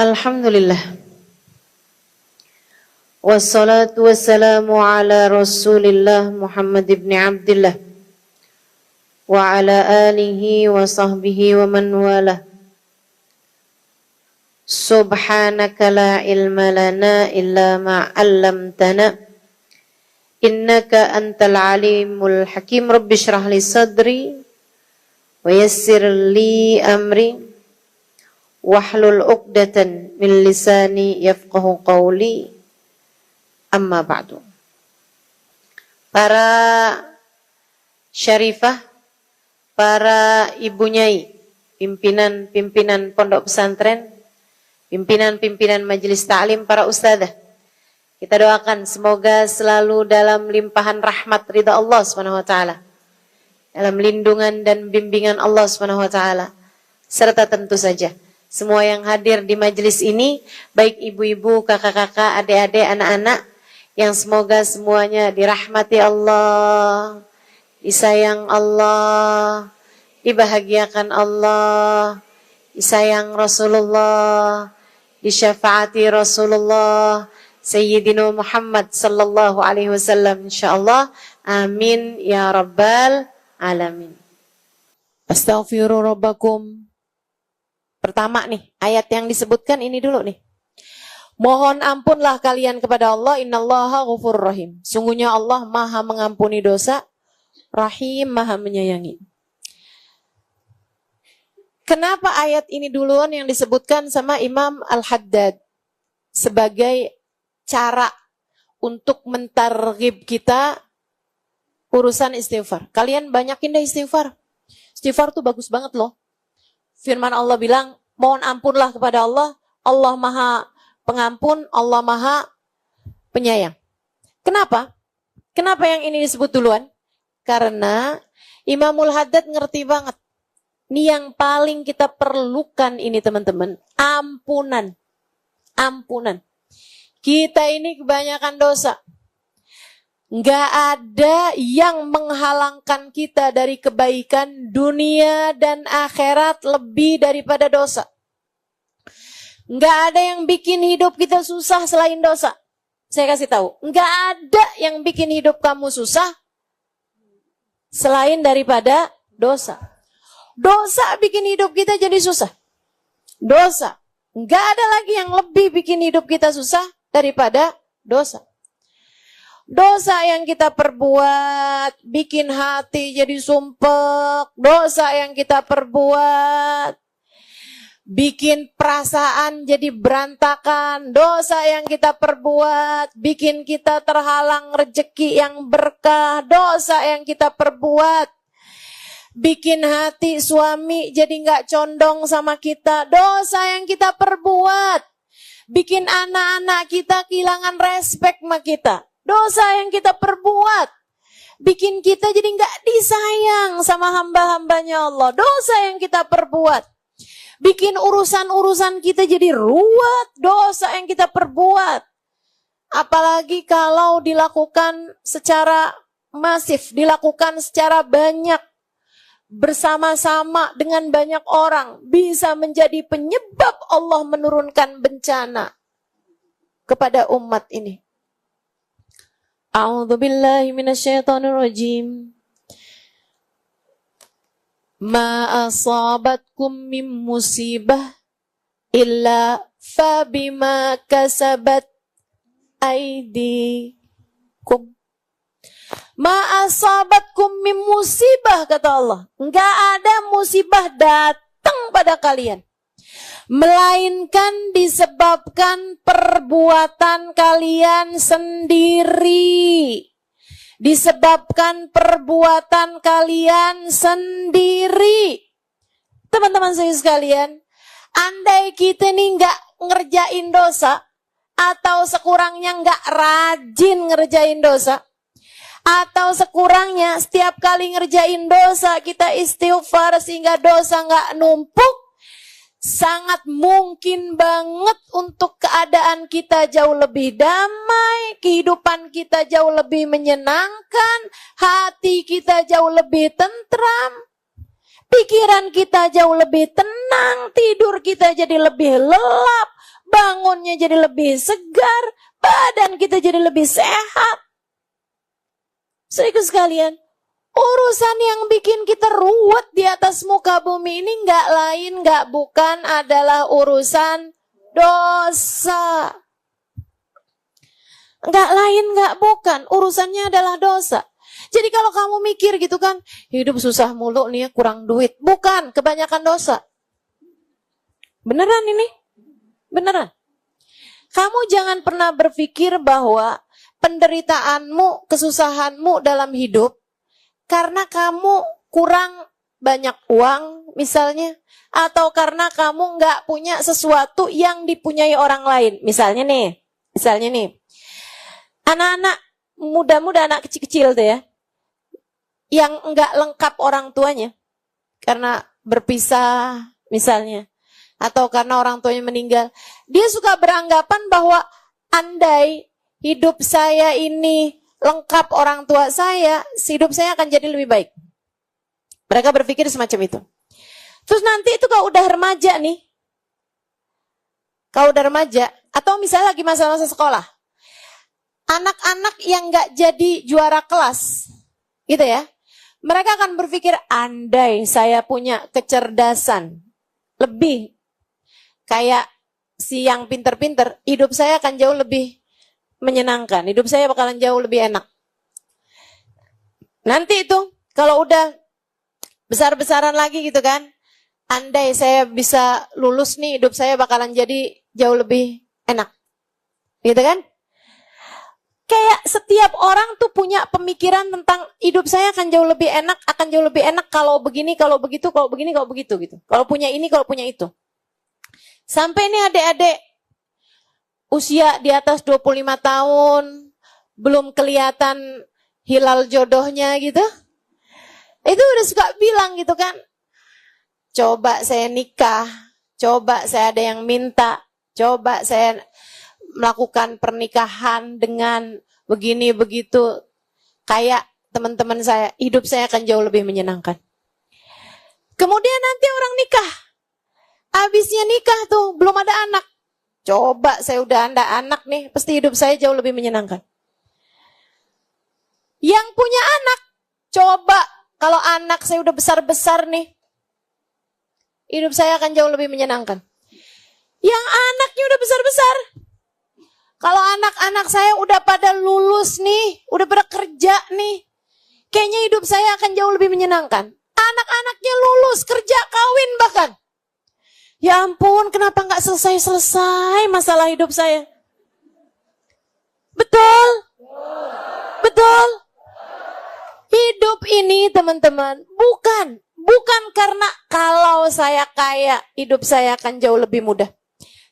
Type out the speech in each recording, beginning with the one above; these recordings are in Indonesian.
Alhamdulillah. Wassalatu wassalamu ala Rasulillah Muhammad ibn Abdillah wa ala alihi wa sahbihi wa man walah. Subhanaka la ilma lana illa ma 'allamtana innaka antal alimul hakim. Rabbi shrah li sadri wa yassir li amri wahlul 'uqdatan min lisani yafqahu qawli. Amma ba'du. Para syarifah, para ibu nyai, pimpinan-pimpinan pondok pesantren, pimpinan-pimpinan majelis ta'lim, para ustadzah, kita doakan semoga selalu dalam limpahan rahmat ridha Allah Subhanahu wa taala, dalam lindungan dan bimbingan Allah Subhanahu wa taala, serta tentu saja semua yang hadir di majelis ini, baik ibu-ibu, kakak-kakak, adik-adik, anak-anak, yang semoga semuanya dirahmati Allah, disayang Allah, dibahagiakan Allah, disayang Rasulullah, disyafaati Rasulullah Sayyidina Muhammad sallallahu alaihi wasallam insyaallah. Amin ya rabbal alamin. Astaghfiru rabbakum. Pertama nih, ayat yang disebutkan ini dulu nih. Mohon ampunlah kalian kepada Allah, innallaha ghafurur rahim. Sungguhnya Allah Maha mengampuni dosa, Rahim, Maha menyayangi. Kenapa ayat ini duluan yang disebutkan sama Imam Al-Haddad sebagai cara untuk mentarghib kita urusan istighfar? Kalian banyakin deh istighfar. Istighfar tuh bagus banget loh. Firman Allah bilang, mohon ampunlah kepada Allah, Allah Maha Pengampun, Allah Maha Penyayang. Kenapa? Kenapa yang ini disebut duluan? Karena Imamul Haddad ngerti banget. Ini yang paling kita perlukan ini teman-teman. Ampunan. Ampunan. Kita ini kebanyakan dosa. Nggak ada yang menghalangkan kita dari kebaikan dunia dan akhirat lebih daripada dosa. Nggak ada yang bikin hidup kita susah selain dosa. Saya kasih tahu, nggak ada yang bikin hidup kamu susah selain daripada dosa. Dosa bikin hidup kita jadi susah. Dosa. Nggak ada lagi yang lebih bikin hidup kita susah daripada dosa. Dosa yang kita perbuat bikin hati jadi sumpek. Dosa yang kita perbuat bikin perasaan jadi berantakan. Dosa yang kita perbuat bikin kita terhalang rezeki yang berkah. Dosa yang kita perbuat bikin hati suami jadi nggak condong sama kita. Dosa yang kita perbuat bikin anak-anak kita kehilangan respek sama kita. Dosa yang kita perbuat bikin kita jadi nggak disayang sama hamba-hambanya Allah. Dosa yang kita perbuat bikin urusan-urusan kita jadi ruwet. Dosa yang kita perbuat. Apalagi kalau dilakukan secara masif, dilakukan secara banyak, bersama-sama dengan banyak orang, bisa menjadi penyebab Allah menurunkan bencana kepada umat ini. A'udzubillahi minasyaitonirrajim. Ma asabatkum min musibah illa fabima kasabat aydikum. Ma asabatkum min musibah, kata Allah. Enggak ada musibah datang pada kalian, melainkan disebabkan perbuatan kalian sendiri. Disebabkan perbuatan kalian sendiri. Teman-teman saya sekalian, andai kita nih nggak ngerjain dosa, atau sekurangnya nggak rajin ngerjain dosa, atau sekurangnya setiap kali ngerjain dosa kita istighfar sehingga dosa nggak numpuk, sangat mungkin banget untuk keadaan kita jauh lebih damai, kehidupan kita jauh lebih menyenangkan, hati kita jauh lebih tentram, pikiran kita jauh lebih tenang, tidur kita jadi lebih lelap, bangunnya jadi lebih segar, badan kita jadi lebih sehat. Saudaraku sekalian, urusan yang bikin kita ruwet di atas muka bumi ini nggak lain, nggak bukan adalah urusan dosa. Nggak lain, nggak bukan, urusannya adalah dosa. Jadi kalau kamu mikir gitu kan, hidup susah mulu nih ya, kurang duit. Bukan, kebanyakan dosa. Beneran ini? Beneran. Kamu jangan pernah berpikir bahwa penderitaanmu, kesusahanmu dalam hidup karena kamu kurang banyak uang misalnya, atau karena kamu nggak punya sesuatu yang dipunyai orang lain. Misalnya nih, anak-anak muda-muda, anak kecil-kecil tuh ya, yang nggak lengkap orang tuanya karena berpisah misalnya, atau karena orang tuanya meninggal. Dia suka beranggapan bahwa andai hidup saya ini lengkap orang tua saya, hidup saya akan jadi lebih baik. Mereka berpikir semacam itu. Terus nanti itu kalau udah remaja nih, atau misalnya lagi masa-masa sekolah, anak-anak yang nggak jadi juara kelas, gitu ya, mereka akan berpikir, andai saya punya kecerdasan lebih kayak si yang pinter-pinter, hidup saya akan jauh lebih menyenangkan, hidup saya bakalan jauh lebih enak. Nanti itu kalau udah besar-besaran lagi gitu kan, andai saya bisa lulus nih, hidup saya bakalan jadi jauh lebih enak, gitu kan? Kayak setiap orang tuh punya pemikiran tentang hidup saya akan jauh lebih enak kalau begini, kalau begitu, kalau begini, kalau begitu gitu. Kalau punya ini, kalau punya itu. Sampai ini adik-adik usia di atas 25 tahun, belum kelihatan hilal jodohnya gitu. Itu udah suka bilang gitu kan, coba saya nikah, coba saya ada yang minta, coba saya melakukan pernikahan dengan begini begitu, kayak teman-teman saya, hidup saya akan jauh lebih menyenangkan. Kemudian nanti orang nikah, habisnya nikah tuh belum ada anak, coba saya udah ada anak nih, pasti hidup saya jauh lebih menyenangkan. Yang punya anak, coba kalau anak saya udah besar-besar nih, hidup saya akan jauh lebih menyenangkan. Yang anaknya udah besar-besar, kalau anak-anak saya udah pada lulus nih, udah pada kerja nih, kayaknya hidup saya akan jauh lebih menyenangkan. Anak-anaknya lulus, kerja, kawin bahkan. Ya ampun, kenapa nggak selesai-selesai masalah hidup saya? Betul? Betul? Hidup ini teman-teman, bukan karena kalau saya kaya, hidup saya akan jauh lebih mudah.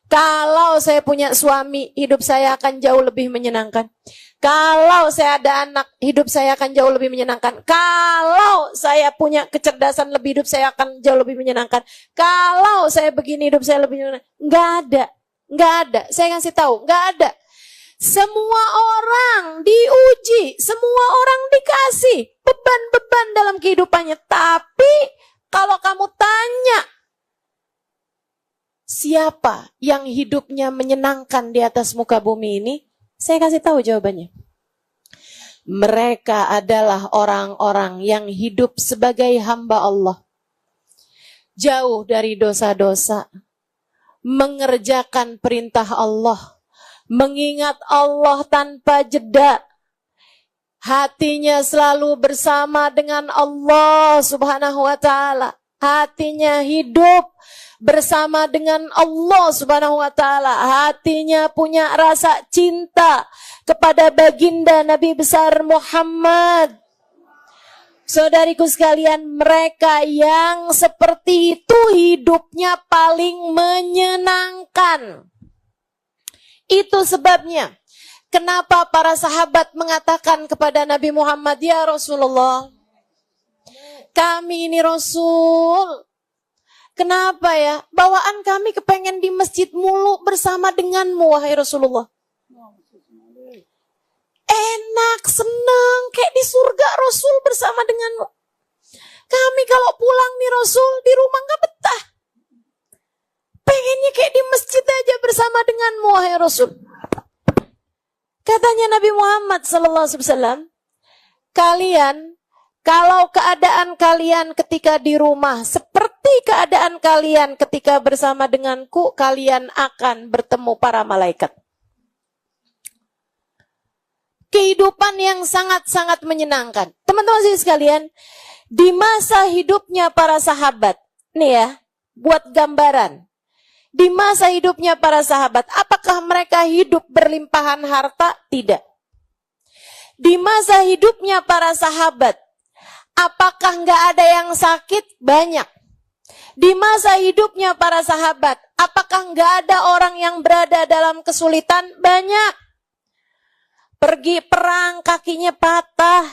Kalau saya punya suami, hidup saya akan jauh lebih menyenangkan. Kalau saya ada anak, hidup saya akan jauh lebih menyenangkan. Kalau saya punya kecerdasan lebih, hidup saya akan jauh lebih menyenangkan. Kalau saya begini, hidup saya lebih menyenangkan. Nggak ada. Saya kasih tahu, nggak ada. Semua orang diuji, semua orang dikasih beban-beban dalam kehidupannya. Tapi kalau kamu tanya, siapa yang hidupnya menyenangkan di atas muka bumi ini? Saya kasih tahu jawabannya. Mereka adalah orang-orang yang hidup sebagai hamba Allah. Jauh dari dosa-dosa. Mengerjakan perintah Allah. Mengingat Allah tanpa jeda. Hatinya selalu bersama dengan Allah Subhanahu wa ta'ala. Hatinya hidup bersama dengan Allah Subhanahu wa ta'ala. Hatinya punya rasa cinta kepada baginda Nabi besar Muhammad. Saudariku sekalian, mereka yang seperti itu hidupnya paling menyenangkan. Itu sebabnya kenapa para sahabat mengatakan kepada Nabi Muhammad, ya Rasulullah, kami ini Rasul, kenapa ya? Bawaan kami kepengen di masjid mulu bersama denganmu, wahai Rasulullah. Enak, senang, kayak di surga Rasul bersama denganmu. Kami kalau pulang nih Rasul, di rumah gak betah. Pengennya kayak di masjid aja bersama denganmu, wahai Rasul. Katanya Nabi Muhammad SAW, kalian, kalau keadaan kalian ketika di rumah seperti keadaan kalian ketika bersama denganku, kalian akan bertemu para malaikat. Kehidupan yang sangat-sangat menyenangkan. Teman-teman sekalian, di masa hidupnya para sahabat, nih ya, buat gambaran. Di masa hidupnya para sahabat, apakah mereka hidup berlimpahan harta? Tidak. Di masa hidupnya para sahabat, apakah nggak ada yang sakit? Banyak. Di masa hidupnya para sahabat, apakah nggak ada orang yang berada dalam kesulitan? Banyak. Pergi perang, kakinya patah.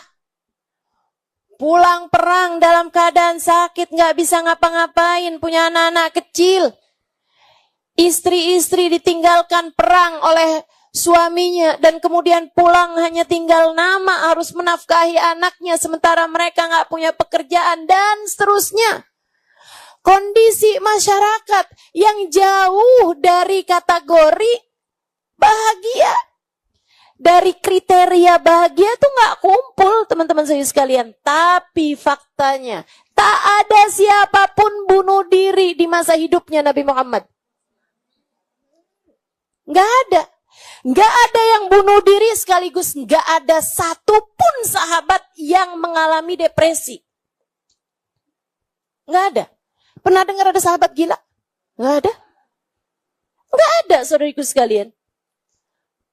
Pulang perang dalam keadaan sakit, nggak bisa ngapa-ngapain, punya anak-anak kecil. Istri-istri ditinggalkan perang oleh suaminya dan kemudian pulang hanya tinggal nama, harus menafkahi anaknya sementara mereka nggak punya pekerjaan dan seterusnya. Kondisi masyarakat yang jauh dari kategori bahagia, dari kriteria bahagia itu nggak kumpul, teman-teman saya sekalian. Tapi faktanya tak ada siapapun bunuh diri di masa hidupnya Nabi Muhammad. Nggak ada. Nggak ada yang bunuh diri sekaligus nggak ada satupun sahabat yang mengalami depresi. Nggak ada. Pernah dengar ada sahabat gila? Nggak ada. Nggak ada, saudariku sekalian.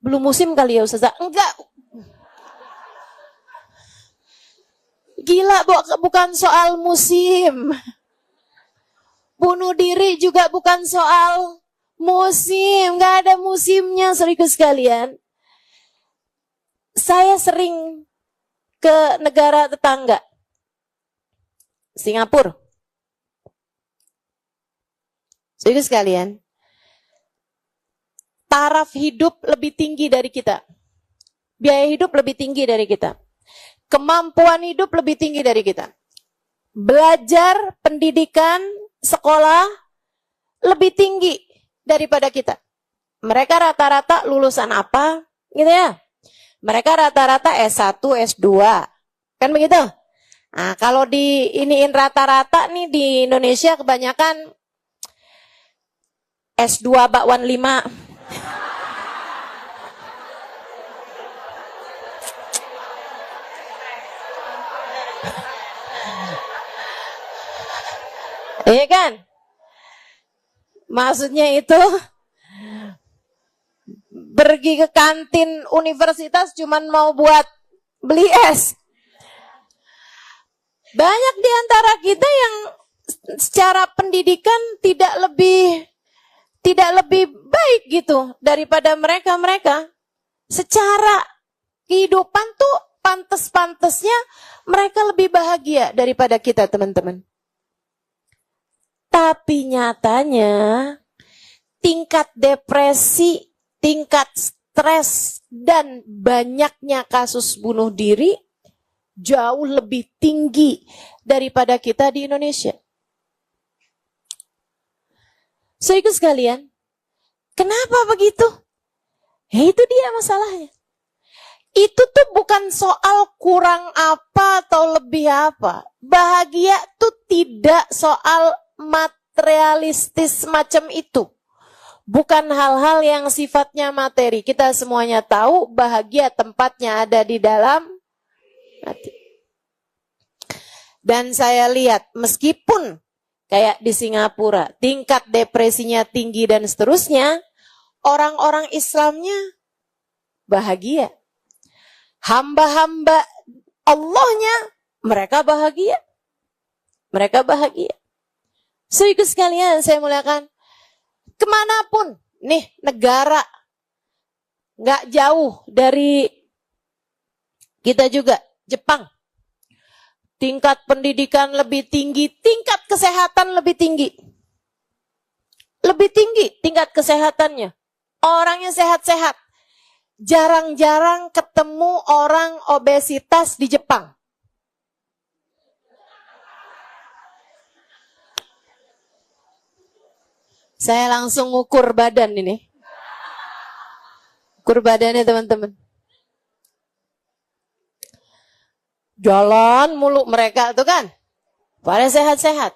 Belum musim kali ya Ustazah? Enggak. Gila bukan soal musim. Bunuh diri juga bukan soal musim, nggak ada musimnya, saudaraku sekalian. Saya sering ke negara tetangga, Singapura. Saudaraku sekalian, taraf hidup lebih tinggi dari kita, biaya hidup lebih tinggi dari kita, kemampuan hidup lebih tinggi dari kita, belajar, pendidikan, sekolah lebih tinggi daripada kita. Mereka rata-rata lulusan apa? Gitu ya. Mereka rata-rata S1, S2. Kan begitu? Nah, kalau di iniin rata-rata nih di Indonesia kebanyakan S2 bakwan 5. Iya kan? Maksudnya itu pergi ke kantin universitas cuman mau buat beli es. Banyak di antara kita yang secara pendidikan tidak lebih baik gitu daripada mereka. Secara kehidupan tuh pantes-pantesnya mereka lebih bahagia daripada kita, teman-teman. Tapi nyatanya tingkat depresi, tingkat stres, dan banyaknya kasus bunuh diri jauh lebih tinggi daripada kita di Indonesia. Saudaraku sekalian, kenapa begitu? Ya itu dia masalahnya. Itu tuh bukan soal kurang apa atau lebih apa. Bahagia tuh tidak soal materialistis macam itu. Bukan hal-hal yang sifatnya materi. Kita semuanya tahu bahagia tempatnya ada di dalam hati. Dan saya lihat meskipun kayak di Singapura tingkat depresinya tinggi dan seterusnya, orang-orang Islamnya bahagia. Hamba-hamba Allahnya mereka bahagia. Mereka bahagia. Saudaraku sekalian, saya muliakan, kemanapun nih negara nggak jauh dari kita juga, Jepang, tingkat pendidikan lebih tinggi, tingkat kesehatan lebih tinggi, tingkat kesehatannya, orangnya sehat-sehat, jarang-jarang ketemu orang obesitas di Jepang. Saya langsung ngukur badan ini. Ukur badannya teman-teman. Jalan mulu mereka tuh kan. Pada sehat-sehat.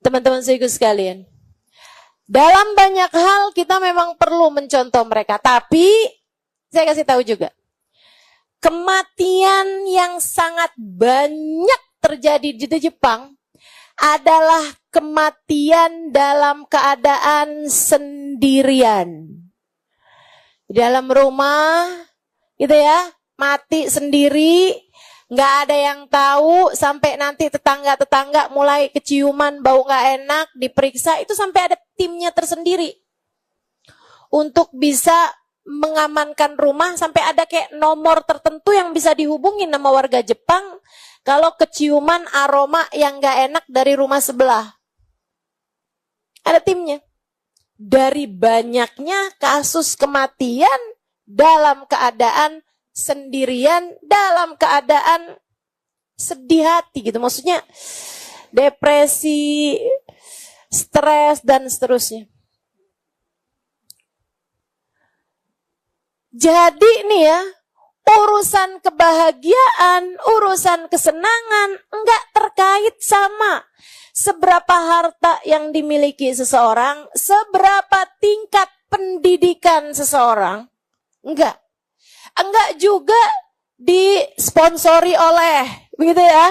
Teman-teman saya sekalian. Dalam banyak hal kita memang perlu mencontoh mereka. Tapi saya kasih tahu juga. Kematian yang sangat banyak terjadi di Jepang adalah kematian dalam keadaan sendirian. Di dalam rumah, gitu ya, mati sendiri, nggak ada yang tahu, sampai nanti tetangga-tetangga mulai keciuman, bau nggak enak, diperiksa, itu sampai ada timnya tersendiri. Untuk bisa mengamankan rumah, sampai ada kayak nomor tertentu yang bisa dihubungin sama warga Jepang, kalau keciuman aroma yang nggak enak dari rumah sebelah. Ada timnya. Dari banyaknya kasus kematian dalam keadaan sendirian, dalam keadaan sedih hati gitu. Maksudnya depresi, stres, dan seterusnya. Jadi nih ya, urusan kebahagiaan, urusan kesenangan enggak terkait sama seberapa harta yang dimiliki seseorang, seberapa tingkat pendidikan seseorang. Enggak. Enggak juga disponsori oleh, begitu ya.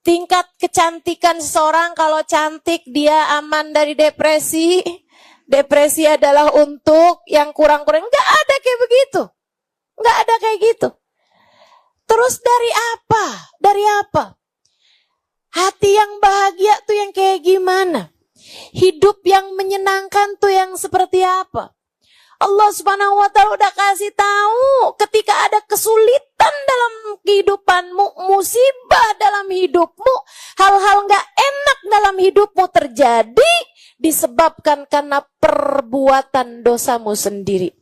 Tingkat kecantikan seseorang, kalau cantik dia aman dari depresi. Depresi adalah untuk yang kurang-kurang. Enggak ada kayak begitu. Enggak ada kayak gitu. Terus dari apa? Dari apa? Hati yang bahagia tuh yang kayak gimana? Hidup yang menyenangkan tuh yang seperti apa? Allah Subhanahu wa Ta'ala udah kasih tahu, ketika ada kesulitan dalam kehidupanmu, musibah dalam hidupmu, hal-hal gak enak dalam hidupmu terjadi, disebabkan karena perbuatan dosamu sendiri.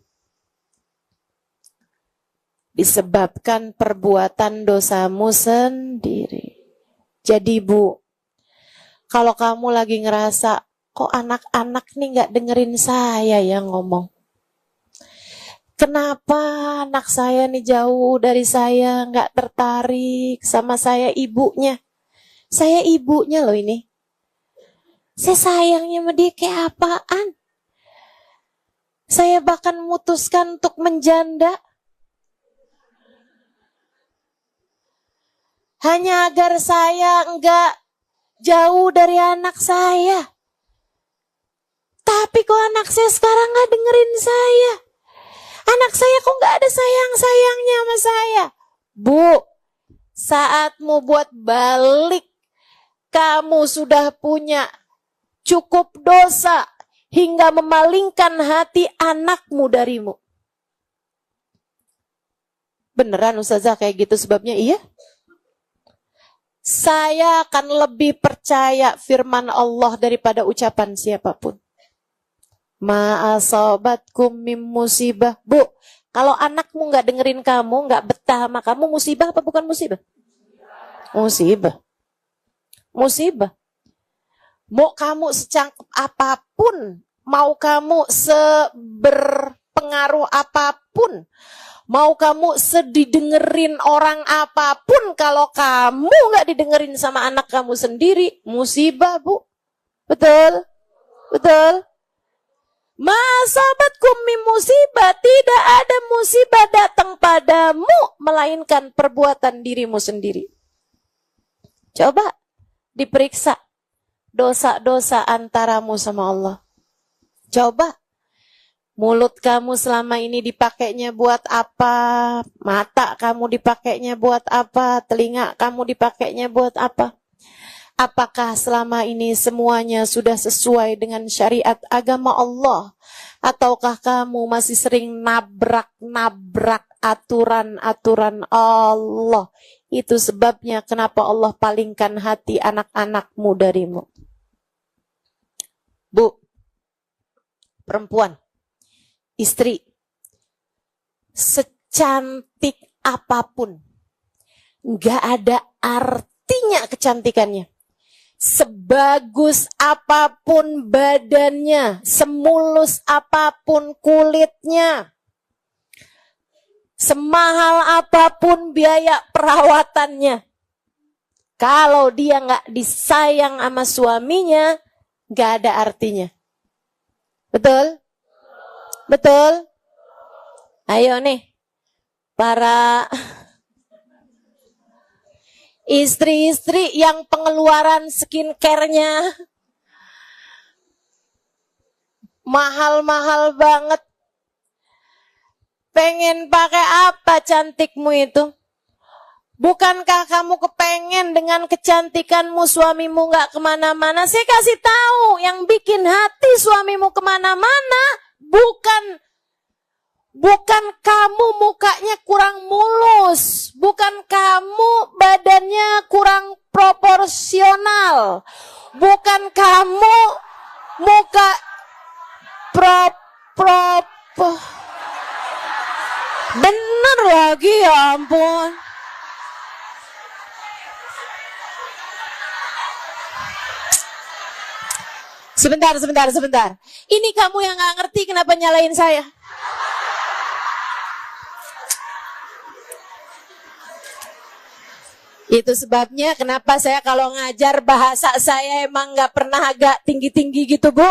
Disebabkan perbuatan dosamu sendiri. Jadi Bu, kalau kamu lagi ngerasa, kok anak-anak nih gak dengerin saya yang ngomong. Kenapa anak saya nih jauh dari saya, gak tertarik sama saya ibunya. Saya ibunya loh ini. Saya sayangnya sama dia kayak apaan. Saya bahkan memutuskan untuk menjanda. Hanya agar saya enggak jauh dari anak saya. Tapi kok anak saya sekarang enggak dengerin saya. Anak saya kok enggak ada sayang-sayangnya sama saya. Bu, saatmu buat balik. Kamu sudah punya cukup dosa hingga memalingkan hati anakmu darimu. Beneran Ustazah kayak gitu sebabnya? Iya. Saya akan lebih percaya firman Allah daripada ucapan siapapun. Ma'asobatkum mim musibah. Bu, kalau anakmu gak dengerin kamu, gak betah sama kamu, musibah apa bukan musibah? Musibah. Musibah. Mau kamu secangkep apapun, mau kamu seberpengaruh apapun, mau kamu sedidengerin orang apapun, kalau kamu gak didengerin sama anak kamu sendiri, musibah Bu. Betul? Betul? Masabatkum min musibah, tidak ada musibah datang padamu, melainkan perbuatan dirimu sendiri. Coba diperiksa dosa-dosa antaramu sama Allah. Coba. Mulut kamu selama ini dipakainya buat apa? Mata kamu dipakainya buat apa? Telinga kamu dipakainya buat apa? Apakah selama ini semuanya sudah sesuai dengan syariat agama Allah? Ataukah kamu masih sering nabrak-nabrak aturan-aturan Allah? Itu sebabnya kenapa Allah palingkan hati anak-anakmu darimu. Bu, perempuan, istri, secantik apapun, nggak ada artinya kecantikannya. Sebagus apapun badannya, semulus apapun kulitnya, semahal apapun biaya perawatannya, kalau dia nggak disayang sama suaminya, nggak ada artinya. Betul? Betul? Ayo nih, para istri-istri yang pengeluaran skincare-nya mahal-mahal banget. Pengen pakai apa cantikmu itu? Bukankah kamu kepengen dengan kecantikanmu suamimu gak kemana-mana? Saya kasih tahu, yang bikin hati suamimu kemana-mana bukan kamu mukanya kurang mulus, bukan kamu badannya kurang proporsional, bukan kamu muka bener lagi, ya ampun. Sebentar. Ini kamu yang gak ngerti kenapa nyalain saya? Itu sebabnya kenapa saya kalau ngajar bahasa saya emang gak pernah agak tinggi-tinggi gitu, Bu.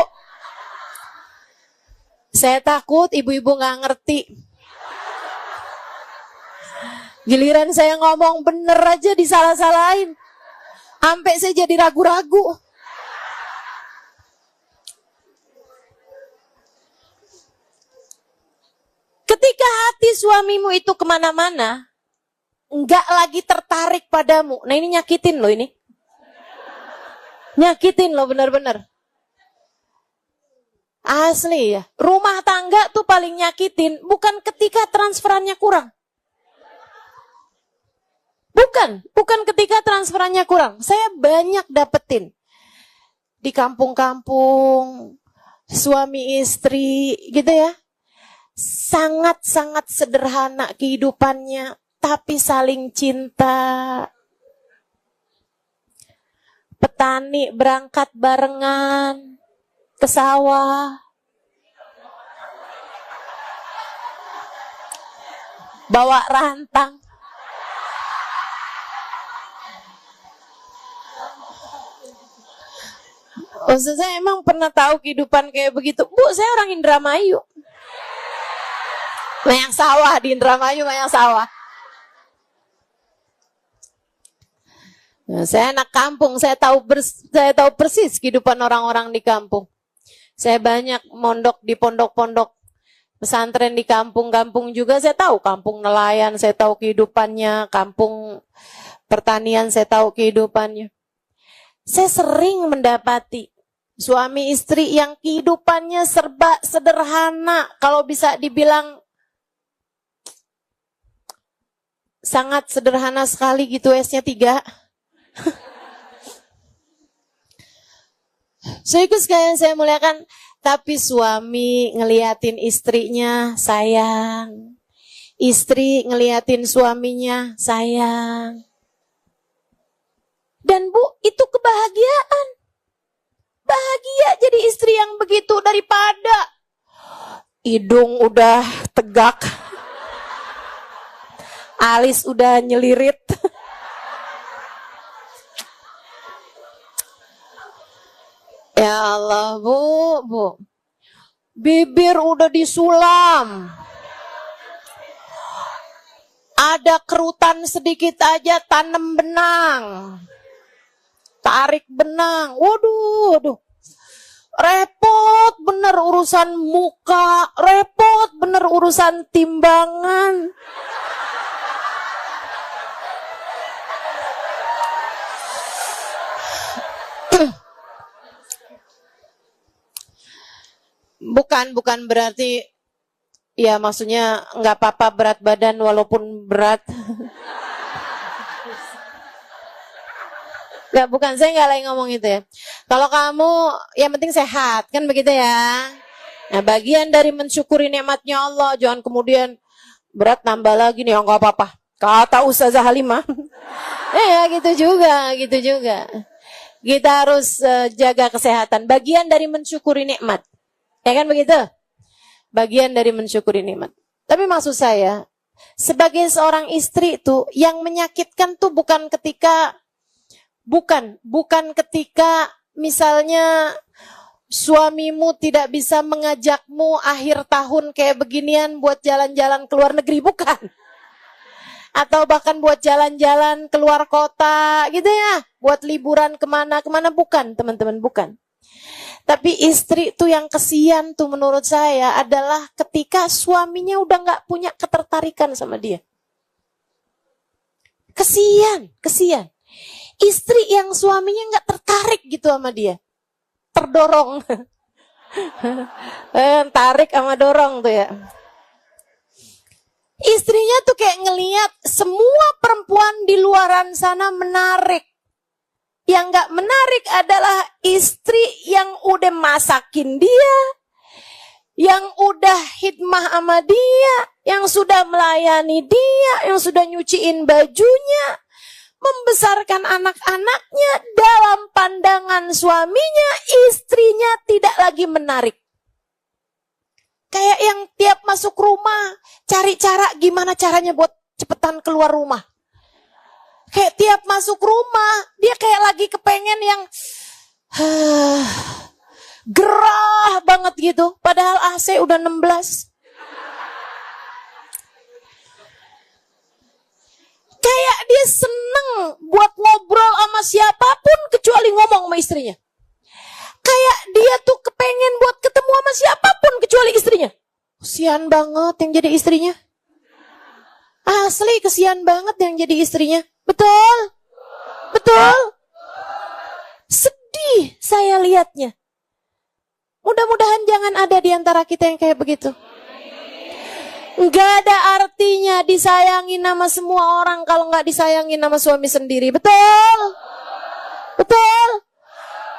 Saya takut ibu-ibu gak ngerti. Giliran saya ngomong bener aja disalah-salahin. Sampai saya jadi ragu-ragu. Ketika hati suamimu itu kemana-mana, enggak lagi tertarik padamu. Nah ini nyakitin loh ini. Nyakitin loh bener-bener. Asli ya. Rumah tangga tuh paling nyakitin. Bukan ketika transferannya kurang. Bukan ketika transferannya kurang. Saya banyak dapetin. Di kampung-kampung, suami istri gitu ya. Sangat-sangat sederhana kehidupannya, tapi saling cinta. Petani berangkat barengan ke sawah. Bawa rantang. Maksud saya emang pernah tahu kehidupan kayak begitu. Bu, saya orang Indramayu. Banyak sawah di Indramayu, banyak sawah. Nah, saya anak kampung, saya tahu persis kehidupan orang-orang di kampung. Saya banyak mondok di pondok-pondok pesantren di kampung-kampung juga. Saya tahu kampung nelayan, saya tahu kehidupannya, kampung pertanian, saya tahu kehidupannya. Saya sering mendapati suami istri yang kehidupannya serba sederhana, kalau bisa dibilang sangat sederhana sekali gitu, S-nya 3. So itu sekalian saya muliakan, tapi suami ngeliatin istrinya sayang, istri ngeliatin suaminya sayang. Dan Bu, itu kebahagiaan. Bahagia jadi istri yang begitu daripada hidung udah tegak, alis udah nyelirit. Ya Allah, Bu. Bibir udah disulam. Ada kerutan sedikit aja tanam benang. Tarik benang. Waduh. Repot bener urusan muka, repot bener urusan timbangan. Bukan berarti ya maksudnya nggak apa-apa berat badan walaupun berat. Nggak, bukan, saya nggak lagi ngomong itu ya. Kalau kamu yang penting sehat kan begitu ya. Nah bagian dari mensyukuri nikmatnya Allah, jangan kemudian berat nambah lagi nih, nggak apa-apa. Kata Ustazah Halimah. Ya gitu juga. Kita harus jaga kesehatan. Bagian dari mensyukuri nikmat. Ya kan begitu? Bagian dari mensyukuri nikmat. Tapi maksud saya, sebagai seorang istri itu yang menyakitkan tuh bukan ketika misalnya suamimu tidak bisa mengajakmu akhir tahun kayak beginian buat jalan-jalan ke luar negeri, bukan. Atau bahkan buat jalan-jalan keluar kota gitu ya, buat liburan kemana-kemana, bukan teman-teman, bukan. Tapi istri tuh yang kesian tuh menurut saya adalah ketika suaminya udah gak punya ketertarikan sama dia. Kesian. Istri yang suaminya gak tertarik gitu sama dia. Terdorong. Tarik sama dorong tuh ya. Istrinya tuh kayak ngelihat semua perempuan di luaran sana menarik. Yang gak menarik adalah istri yang udah masakin dia, yang udah khidmah sama dia, yang sudah melayani dia, yang sudah nyuciin bajunya, membesarkan anak-anaknya. Dalam pandangan suaminya, istrinya tidak lagi menarik. Kayak yang tiap masuk rumah, cari cara gimana caranya buat cepetan keluar rumah. Kayak tiap masuk rumah, dia kayak lagi kepengen yang gerah banget gitu. Padahal AC udah 16. Kayak dia seneng buat ngobrol sama siapapun kecuali ngomong sama istrinya. Kayak dia tuh kepengen buat ketemu sama siapapun kecuali istrinya. Kesian banget yang jadi istrinya. Asli kesian banget yang jadi istrinya. Betul? Sedih saya lihatnya. Mudah-mudahan jangan ada di antara kita yang kayak begitu. Nggak ada artinya disayangin sama semua orang kalau nggak disayangin sama suami sendiri. Betul?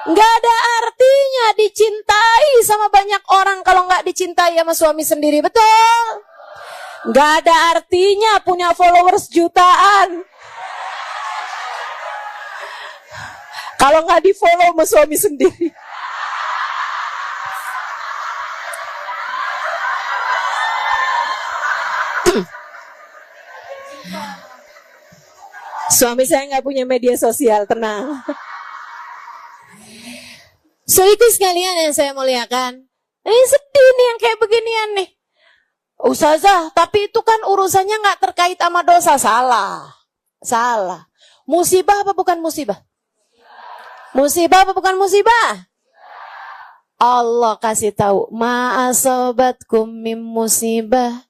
Nggak ada artinya dicintai sama banyak orang kalau nggak dicintai sama suami sendiri. Betul? Nggak ada artinya punya followers jutaan kalau nggak di-follow sama suami sendiri. Suami saya nggak punya media sosial, tenang. So itu sekalian yang saya muliakan. Ini sedih nih yang kayak beginian nih. Ustazah, tapi itu kan urusannya nggak terkait sama dosa. Salah. Musibah apa bukan musibah? Musibah apa bukan musibah? Allah kasih tahu, ma asabatkum min musibah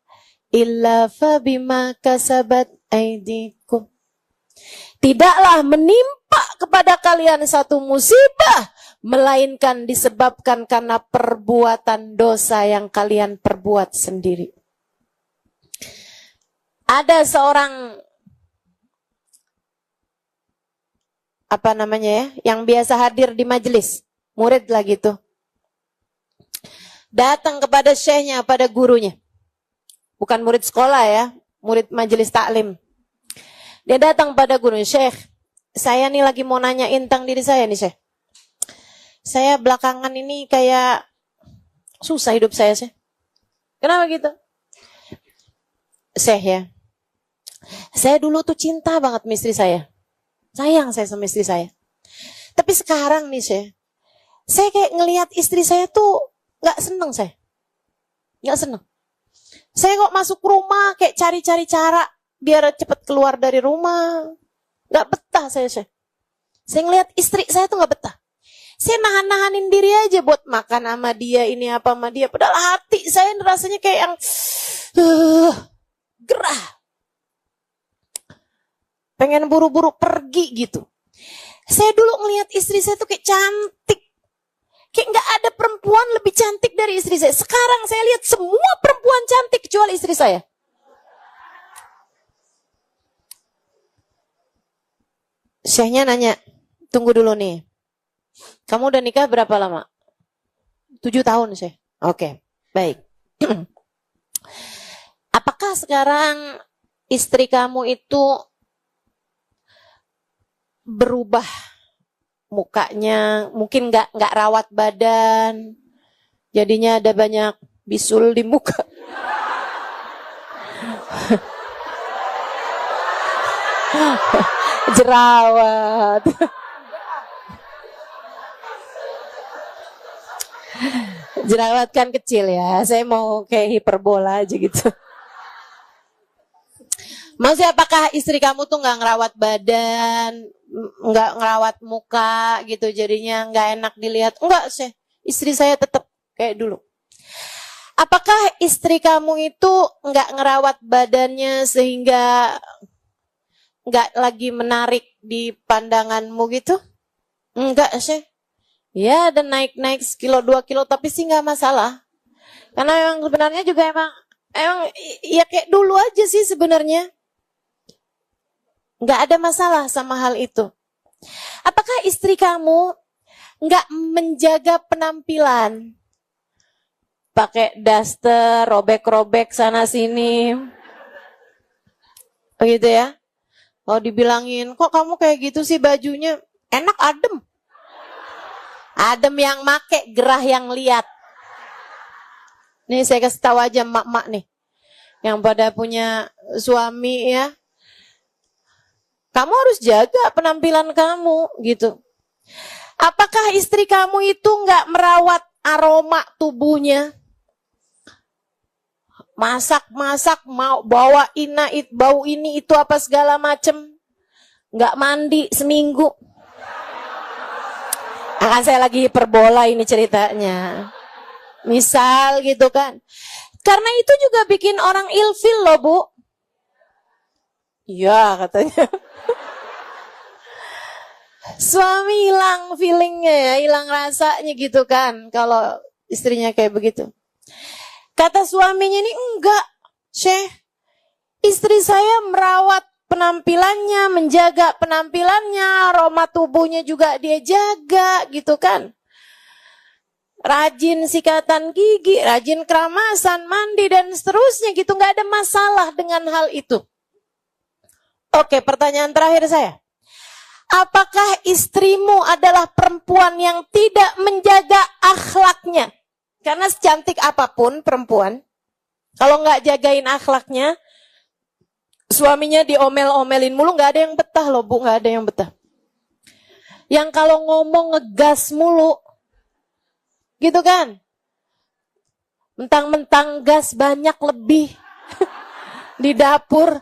illa fabima kasabat aidikum. Tidaklah menimpa kepada kalian satu musibah melainkan disebabkan karena perbuatan dosa yang kalian perbuat sendiri. Ada seorang yang biasa hadir di majelis, murid lah gitu. Datang kepada syekhnya, pada gurunya. Bukan murid sekolah ya, murid majelis taklim. Dia datang pada guru, Syekh, saya nih lagi mau nanyain tentang diri saya nih, Syekh. Saya belakangan ini kayak susah hidup saya, Syekh. Kenapa gitu? Syekh ya, saya dulu tuh cinta banget sama istri saya. Sayang saya sama istri saya. Tapi sekarang nih, Syekh, saya kayak ngelihat istri saya tuh gak seneng, saya. Gak seneng. Saya kok masuk rumah kayak cari-cari cara biar cepet keluar dari rumah. Gak betah saya, Syekh. Saya ngelihat istri saya tuh gak betah. Saya nahan-nahanin diri aja buat makan sama dia, ini apa sama dia. Padahal hati saya rasanya kayak yang gerah. Pengen buru-buru pergi gitu. Saya dulu ngelihat istri saya tuh kayak cantik. Kayak gak ada perempuan lebih cantik dari istri saya. Sekarang saya lihat semua perempuan cantik kecuali istri saya. Syekhnya nanya, tunggu dulu nih. Kamu udah nikah berapa lama? 7 tahun, Syekh. Oke, baik. Apakah sekarang istri kamu itu berubah mukanya? Mungkin nggak rawat badan, jadinya ada banyak bisul di muka. Jerawat. Jerawat kan kecil ya. Saya mau kayak hiperbola aja gitu. Maksudnya apakah istri kamu tuh nggak ngerawat badan, nggak ngerawat muka gitu, jadinya nggak enak dilihat? Enggak sih, istri saya tetap kayak dulu. Apakah istri kamu itu nggak ngerawat badannya sehingga nggak lagi menarik di pandanganmu gitu? Enggak sih. Ya, dan naik-naik sekilo 2 kilo, tapi sih nggak masalah. Karena emang sebenarnya juga emang ya kayak dulu aja sih sebenarnya. Nggak ada masalah sama hal itu. Apakah istri kamu nggak menjaga penampilan? Pakai daster, robek-robek sana sini. Begitu ya? Kalau dibilangin, kok kamu kayak gitu sih bajunya? Enak adem. Adem yang make, gerah yang lihat. Nih saya kasih tahu aja mak-mak nih. Yang pada punya suami ya. Kamu harus jaga penampilan kamu gitu. Apakah istri kamu itu nggak merawat aroma tubuhnya? Masak-masak, mau bawa bau ini itu apa segala macem. Nggak mandi seminggu. Akan saya lagi hiperbola ini ceritanya. Misal gitu kan. Karena itu juga bikin orang ilfil loh Bu. Iya katanya. Suami hilang feelingnya ya, hilang rasanya gitu kan. Kalau istrinya kayak begitu. Kata suaminya ini, enggak, Syekh. Istri saya merawat penampilannya, menjaga penampilannya, aroma tubuhnya juga dia jaga gitu kan. Rajin sikatan gigi, rajin keramasan, mandi dan seterusnya gitu. Enggak ada masalah dengan hal itu. Oke, pertanyaan terakhir saya. Apakah istrimu adalah perempuan yang tidak menjaga akhlaknya? Karena secantik apapun perempuan, kalau nggak jagain akhlaknya, suaminya diomel-omelin mulu, nggak ada yang betah loh Bu, nggak ada yang betah. Yang kalau ngomong ngegas mulu, gitu kan? Mentang-mentang gas banyak lebih di dapur.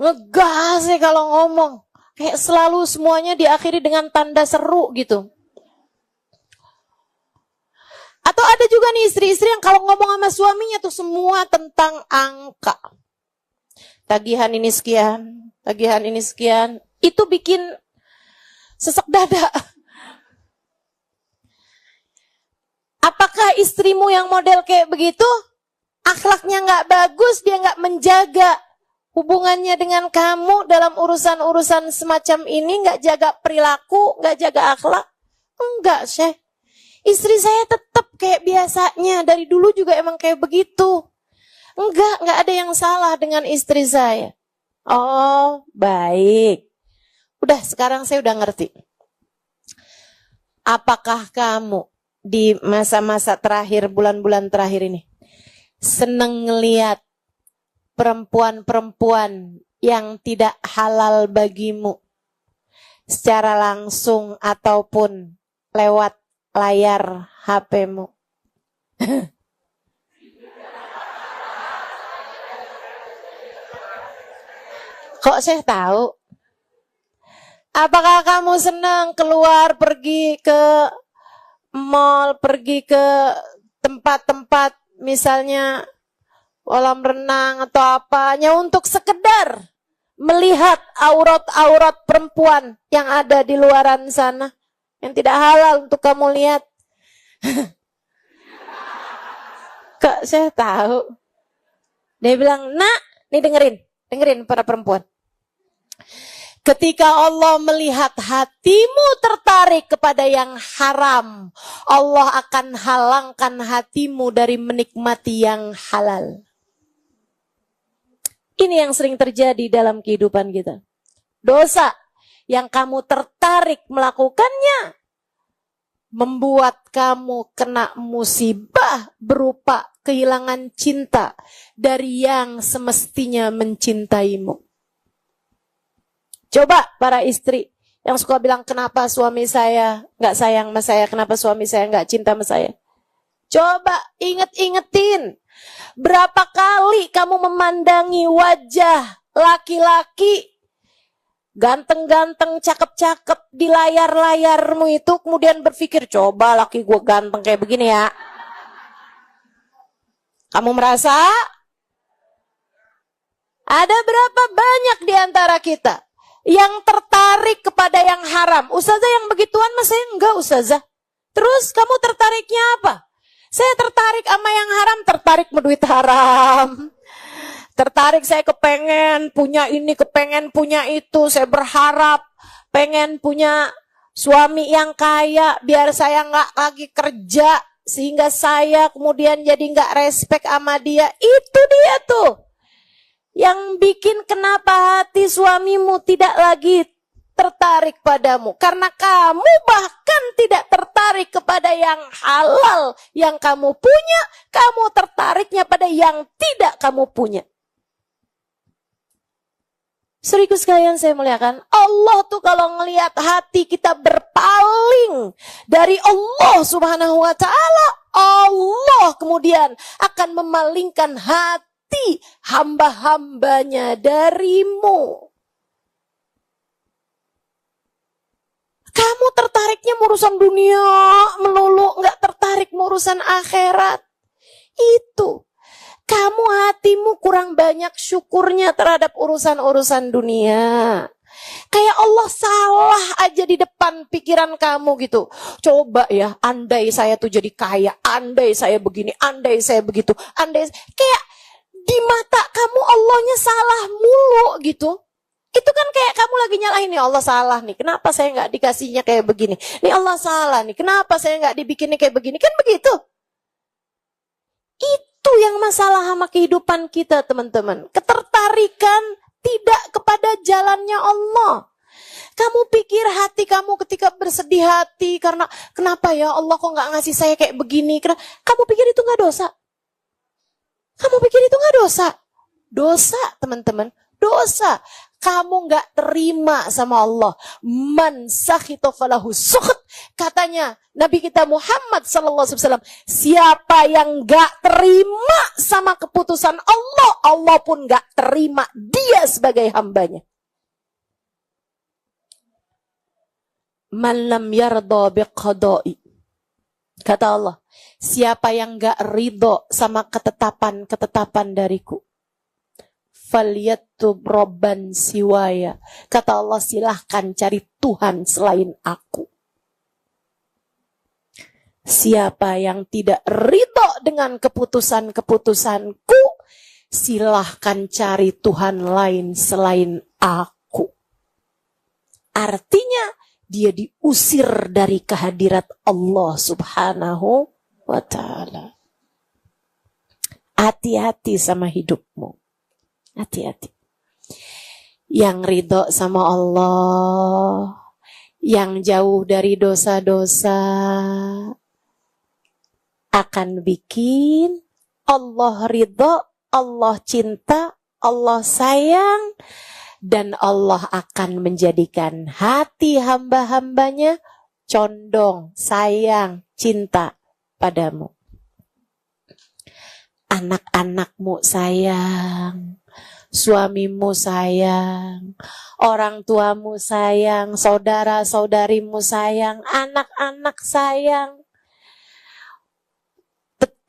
Ngegas sih kalau ngomong. Kayak selalu semuanya diakhiri dengan tanda seru gitu. Atau ada juga nih istri-istri yang kalau ngomong sama suaminya tuh semua tentang angka. Tagihan ini sekian, tagihan ini sekian. Itu bikin sesek dada. Apakah istrimu yang model kayak begitu, akhlaknya nggak bagus, dia nggak menjaga hubungannya dengan kamu dalam urusan-urusan semacam ini, nggak jaga perilaku, nggak jaga akhlak? Enggak, Syekh. Istri saya tetap kayak biasanya, dari dulu juga emang kayak begitu. Enggak ada yang salah dengan istri saya. Oh, baik. Udah, sekarang saya udah ngerti. Apakah kamu di masa-masa terakhir, bulan-bulan terakhir ini, seneng ngeliat perempuan-perempuan yang tidak halal bagimu secara langsung ataupun lewat layar HP-mu? Kok saya tahu? Apakah kamu senang keluar pergi ke mall, pergi ke tempat-tempat misalnya kolam renang atau apa, hanya untuk sekedar melihat aurat-aurat perempuan yang ada di luaran sana yang tidak halal untuk kamu lihat? Kok saya tahu? Dia bilang, nak, nih dengerin para perempuan. Ketika Allah melihat hatimu tertarik kepada yang haram, Allah akan halangkan hatimu dari menikmati yang halal. Ini yang sering terjadi dalam kehidupan kita. Dosa yang kamu tertarik melakukannya membuat kamu kena musibah berupa kehilangan cinta dari yang semestinya mencintaimu. Coba para istri yang suka bilang, kenapa suami saya nggak sayang sama saya, kenapa suami saya nggak cinta sama saya. Coba inget-ingetin, berapa kali kamu memandangi wajah laki-laki ganteng-ganteng, cakep-cakep di layar-layarmu itu, kemudian berpikir, coba laki gue ganteng kayak begini ya. Kamu merasa? Ada berapa banyak di antara kita yang tertarik kepada yang haram? Ustazah, yang begituan mas saya enggak, ustazah. Terus kamu tertariknya apa? Saya tertarik sama yang haram, tertarik menduit haram. Tertarik, saya kepengen punya ini, kepengen punya itu. Saya berharap pengen punya suami yang kaya biar saya nggak lagi kerja, sehingga saya kemudian jadi nggak respect sama dia. Itu dia tuh yang bikin kenapa hati suamimu tidak lagi tertarik padamu. Karena kamu bahkan tidak tertarik kepada yang halal yang kamu punya, kamu tertariknya pada yang tidak kamu punya. Saudaraku sekalian saya muliakan, Allah tuh kalau ngelihat hati kita berpaling dari Allah Subhanahu wa taala, Allah kemudian akan memalingkan hati hamba-hambanya darimu. Kamu tertariknya urusan dunia melulu, nggak tertarik urusan akhirat. Itu kamu hatimu kurang banyak syukurnya terhadap urusan-urusan dunia. Kayak Allah salah aja di depan pikiran kamu gitu. Coba ya, andai saya tuh jadi kaya, andai saya begini, andai saya begitu, andai kayak di mata kamu Allahnya salah mulu gitu. Itu kan kayak kamu lagi nyalahin, nih Allah salah nih, kenapa saya nggak dikasihnya kayak begini? Nih Allah salah nih, kenapa saya nggak dibikinnya kayak begini? Kan begitu. Itu yang masalah sama kehidupan kita, teman-teman. Ketertarikan tidak kepada jalannya Allah. Kamu pikir hati kamu ketika bersedih hati karena kenapa ya Allah kok nggak ngasih saya kayak begini? Kamu pikir itu nggak dosa? Kamu pikir itu nggak dosa? Dosa, teman-teman. Dosa. Kamu nggak terima sama Allah. Man sakhita falahu sukht. Katanya Nabi kita Muhammad SAW, siapa yang nggak terima sama keputusan Allah, Allah pun nggak terima dia sebagai hambanya. Man lam yarda biqada'i. Kata Allah, siapa yang nggak ridho sama ketetapan dariku, falyatub robban siwaya. Kata Allah, silahkan cari Tuhan selain aku. Siapa yang tidak ridho dengan keputusan-keputusanku, silahkan cari Tuhan lain selain aku. Artinya dia diusir dari kehadirat Allah Subhanahu wa ta'ala. Hati-hati sama hidupmu. Hati-hati. Yang ridho sama Allah, yang jauh dari dosa-dosa, akan bikin Allah ridho, Allah cinta, Allah sayang, dan Allah akan menjadikan hati hamba-hambanya condong, sayang, cinta padamu. Anak-anakmu sayang, suamimu sayang, orang tuamu sayang, saudara-saudarimu sayang, anak-anak sayang,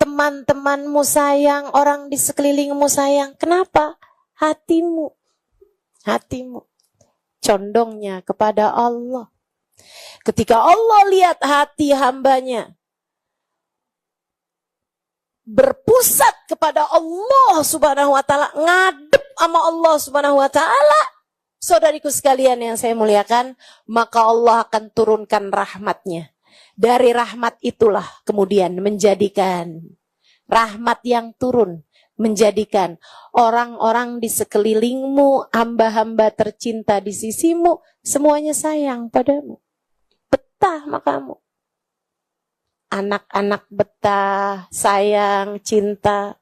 teman-temanmu sayang, orang di sekelilingmu sayang. Kenapa? Hatimu condongnya kepada Allah. Ketika Allah lihat hati hambanya berpusat kepada Allah Subhanahu wa ta'ala, ngadep sama Allah Subhanahu wa ta'ala, saudariku sekalian yang saya muliakan, maka Allah akan turunkan rahmatnya. Dari rahmat itulah kemudian menjadikan rahmat yang turun, menjadikan orang-orang di sekelilingmu, hamba-hamba tercinta di sisimu, semuanya sayang padamu. Betah sama kamu. Anak-anak betah, sayang, cinta.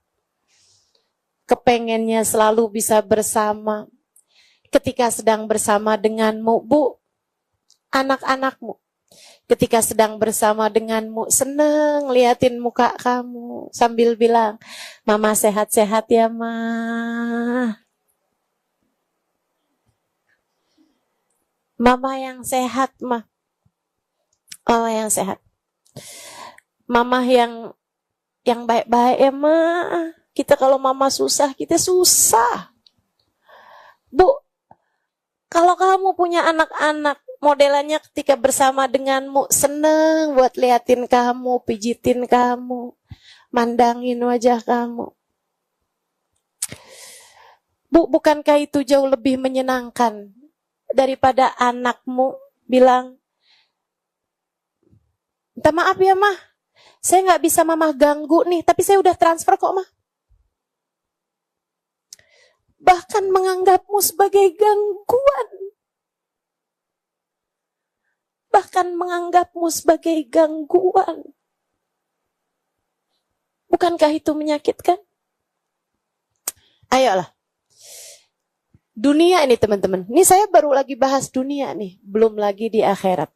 Kepengennya selalu bisa bersama. ketika sedang bersama denganmu, Bu, anak-anakmu, ketika sedang bersama denganmu, seneng liatin muka kamu sambil bilang, Mama sehat-sehat ya, Ma. Mama yang sehat, Ma. Mama yang sehat. Mama yang baik-baik ya, Ma. Kita kalau Mama susah, kita susah. Bu, kalau kamu punya anak-anak, modelannya ketika bersama denganmu, seneng buat liatin kamu, pijitin kamu, mandangin wajah kamu. Bu, bukankah itu jauh lebih menyenangkan daripada anakmu bilang, minta maaf ya, Mah, saya nggak bisa Mama ganggu nih, tapi saya udah transfer kok, Mah. Bahkan menganggapmu sebagai gangguan. Bahkan menganggapmu sebagai gangguan. Bukankah itu menyakitkan? Ayolah. Dunia ini teman-teman. Ini saya baru lagi bahas dunia nih. Belum lagi di akhirat.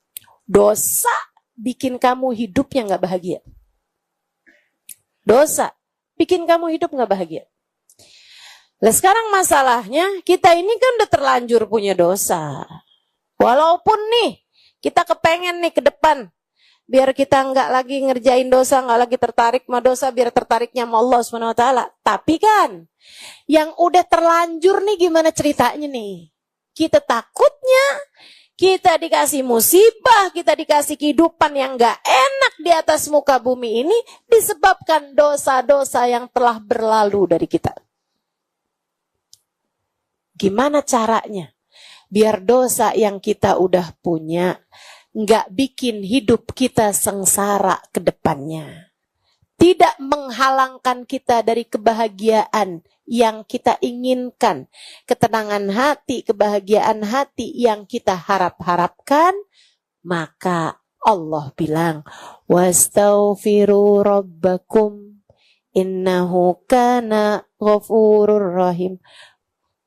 Dosa bikin kamu hidupnya gak bahagia. Dosa bikin kamu hidup gak bahagia. Nah sekarang masalahnya kita ini kan udah terlanjur punya dosa. Walaupun nih kita kepengen nih ke depan biar kita nggak lagi ngerjain dosa, nggak lagi tertarik sama dosa, biar tertariknya sama Allah SWT. Tapi kan yang udah terlanjur nih gimana ceritanya nih? Kita takutnya kita dikasih musibah, kita dikasih kehidupan yang nggak enak di atas muka bumi ini disebabkan dosa-dosa yang telah berlalu dari kita. Gimana caranya? Biar dosa yang kita udah punya nggak bikin hidup kita sengsara ke depannya. Tidak menghalangkan kita dari kebahagiaan yang kita inginkan. Ketenangan hati, kebahagiaan hati yang kita harap-harapkan. Maka Allah bilang, wastaghfiru rabbakum innahu kana ghafurur rahim.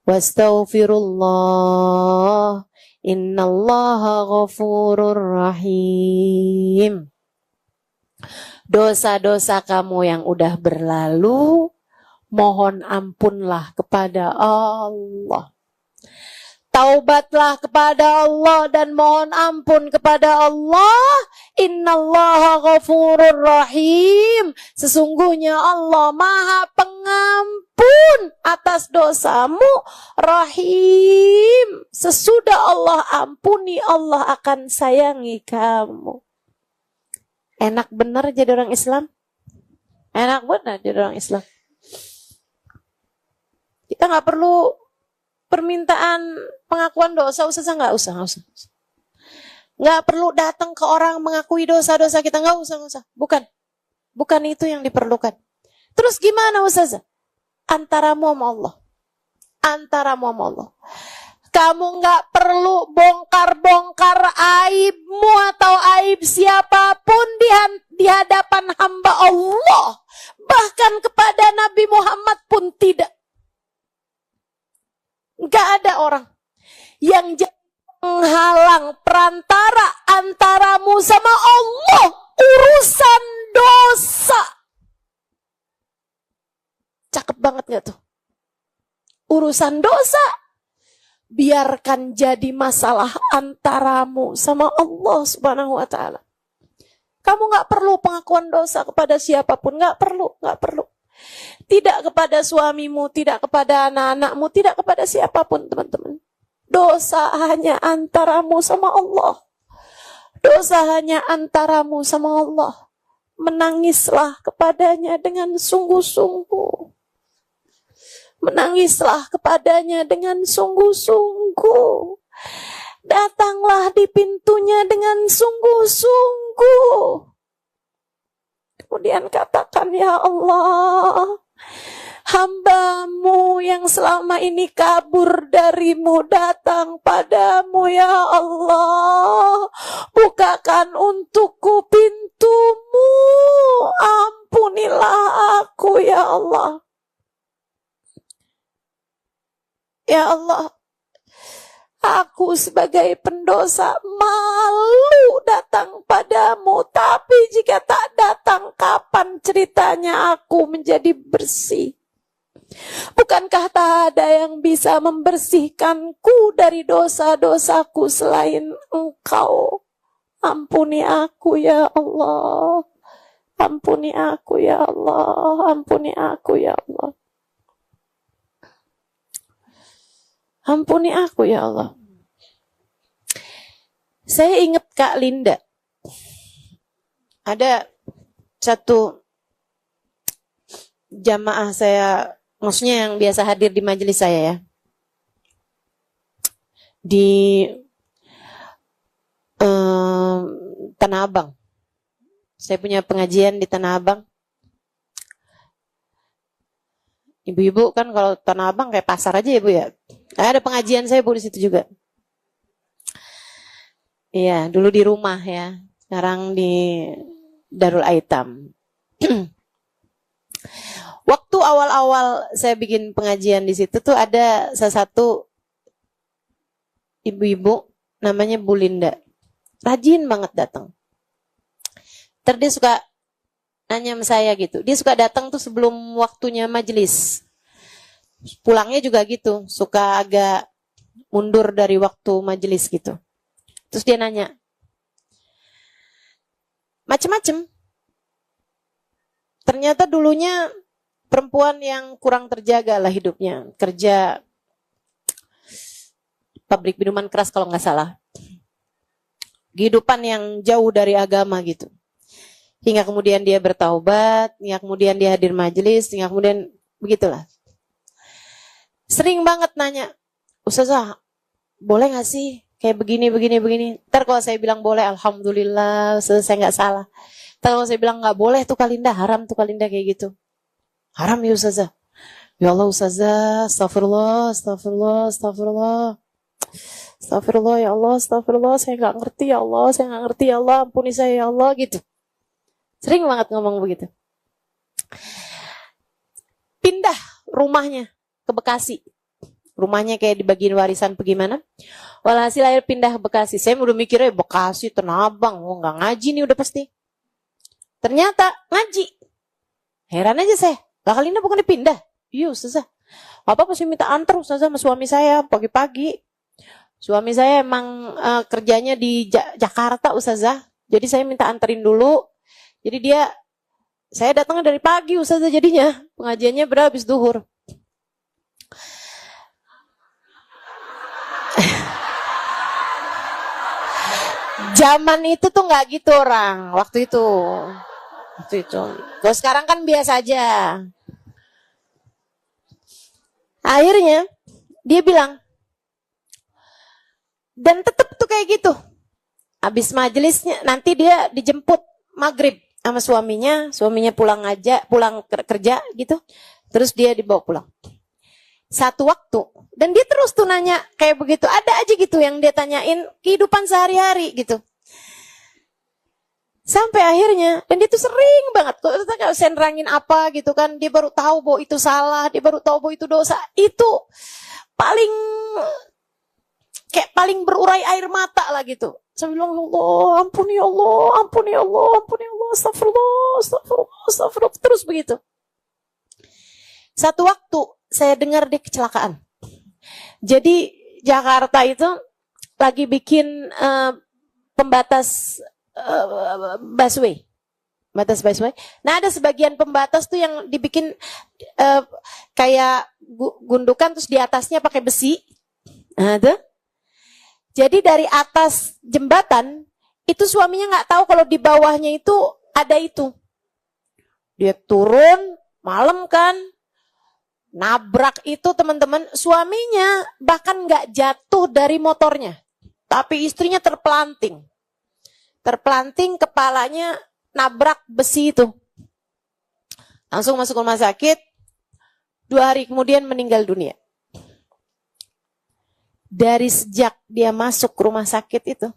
Wastaghfirullah innallaha ghafurur rahim. Dosa-dosa kamu yang udah berlalu, mohon ampunlah kepada Allah. Taubatlah kepada Allah dan mohon ampun kepada Allah. Innallaha ghafurur rahim. Sesungguhnya Allah Maha Pengampun atas dosamu, Rahim. Sesudah Allah ampuni, Allah akan sayangi kamu. Enak benar jadi orang Islam? Enak benar jadi orang Islam. Kita nggak perlu permintaan pengakuan dosa, usah. Nggak perlu datang ke orang mengakui dosa-dosa kita, nggak usah. Bukan itu yang diperlukan. Terus gimana Ustazah? Antaramu sama Allah. Kamu nggak perlu bongkar-bongkar aibmu atau aib siapapun di hadapan hamba Allah. Bahkan kepada Nabi Muhammad pun tidak. Nggak ada orang yang jadi penghalang perantara antaramu sama Allah. Urusan dosa. Cakep banget gak tuh? Urusan dosa. Biarkan jadi masalah antaramu sama Allah Subhanahu wa ta'ala. Kamu gak perlu pengakuan dosa kepada siapapun. Gak perlu. Tidak kepada suamimu, tidak kepada anak-anakmu, tidak kepada siapapun teman-teman. Dosa hanya antaramu sama Allah. Dosa hanya antaramu sama Allah. Menangislah kepadanya dengan sungguh-sungguh. Menangislah kepadanya dengan sungguh-sungguh. Datanglah di pintunya dengan sungguh-sungguh. Kemudian katakan, ya Allah, hamba-Mu yang selama ini kabur dari-Mu datang padamu, ya Allah. Bukakan untukku pintu-Mu. Ampunilah aku, ya Allah. Ya Allah, Aku sebagai pendosa malu datang padamu. Tapi jika tak datang, kapan ceritanya aku menjadi bersih? Bukankah tak ada yang bisa membersihkanku dari dosa-dosaku selain Engkau? Ampuni aku ya Allah. Ampuni aku ya Allah. Ampuni aku ya Allah. Ampuni aku ya Allah. Saya ingat Kak Linda. Ada satu jamaah saya, maksudnya yang biasa hadir di majelis saya ya. Di Tanah Abang. Saya punya pengajian di Tanah Abang. Ibu-ibu kan kalau Tanah Abang kayak pasar aja ya Bu ya. Ada pengajian saya Bu di situ juga. Iya, dulu di rumah ya. Sekarang di Darul Aitam. Waktu awal-awal saya bikin pengajian di situ tuh ada salah satu ibu-ibu namanya Bu Linda. Rajin banget datang. Terus dia suka nanya sama saya gitu. Dia suka datang tuh sebelum waktunya majelis. Pulangnya juga gitu. Suka agak mundur dari waktu majelis gitu. Terus dia nanya. Macem-macem. Ternyata dulunya perempuan yang kurang terjaga lah hidupnya. Kerja pabrik minuman keras kalau nggak salah. Kehidupan yang jauh dari agama gitu. Hingga kemudian dia bertaubat, hingga kemudian dia hadir majelis, hingga kemudian begitulah. Sering banget nanya, Ustazah, boleh gak sih kayak begini. Ntar kalau saya bilang boleh, alhamdulillah, Ustazah saya gak salah. Ntar kalau saya bilang gak boleh tuh Kalinda, haram tuh Kalinda kayak gitu. Haram ya Ustazah. Ya Allah Ustazah, astagfirullah, astagfirullah ya Allah, astagfirullah, saya gak ngerti ya Allah, ampuni saya ya Allah gitu. Sering banget ngomong begitu. Pindah rumahnya ke Bekasi. Rumahnya kayak dibagiin warisan bagaimana. Walhasil akhir pindah ke Bekasi. Saya udah mikirnya Bekasi, Tanah Abang. Oh gak ngaji nih udah pasti. Ternyata ngaji. Heran aja saya. Lah Kalinda bukan dipindah? Iya Ustazah. Apa pasti minta antar Ustazah sama suami saya pagi-pagi. Suami saya emang kerjanya di Jakarta Ustazah. Jadi saya minta anterin dulu. Jadi saya datangnya dari pagi Ustazah jadinya. Pengajiannya berhabis duhur. Zaman itu tuh nggak gitu orang. Waktu itu. Kalau sekarang kan biasa aja. Akhirnya dia bilang. Dan tetap tuh kayak gitu. Habis majelisnya nanti dia dijemput maghrib sama suaminya pulang kerja gitu, terus dia dibawa pulang. Satu waktu, dan dia terus tuh nanya kayak begitu, ada aja gitu yang dia tanyain kehidupan sehari-hari gitu. Sampai akhirnya, dan dia tuh sering banget, kalau saya nerangin apa gitu kan, dia baru tahu bahwa itu salah, dia baru tahu bahwa itu dosa, itu paling berurai air mata lah gitu. Saya bilang, Allah, ampuni Allah, astagfirullah, terus begitu. Satu waktu, saya dengar dia kecelakaan. Jadi, Jakarta itu lagi bikin pembatas busway. Batas busway. Nah, ada sebagian pembatas tuh yang dibikin kayak gundukan, terus di atasnya pakai besi. Nah, tuh. Jadi dari atas jembatan, itu suaminya nggak tahu kalau di bawahnya itu ada itu. Dia turun, malam kan, nabrak itu teman-teman. Suaminya bahkan nggak jatuh dari motornya. Tapi istrinya terpelanting. Terpelanting, kepalanya nabrak besi itu. Langsung masuk rumah sakit, 2 hari kemudian meninggal dunia. Dari sejak dia masuk rumah sakit itu,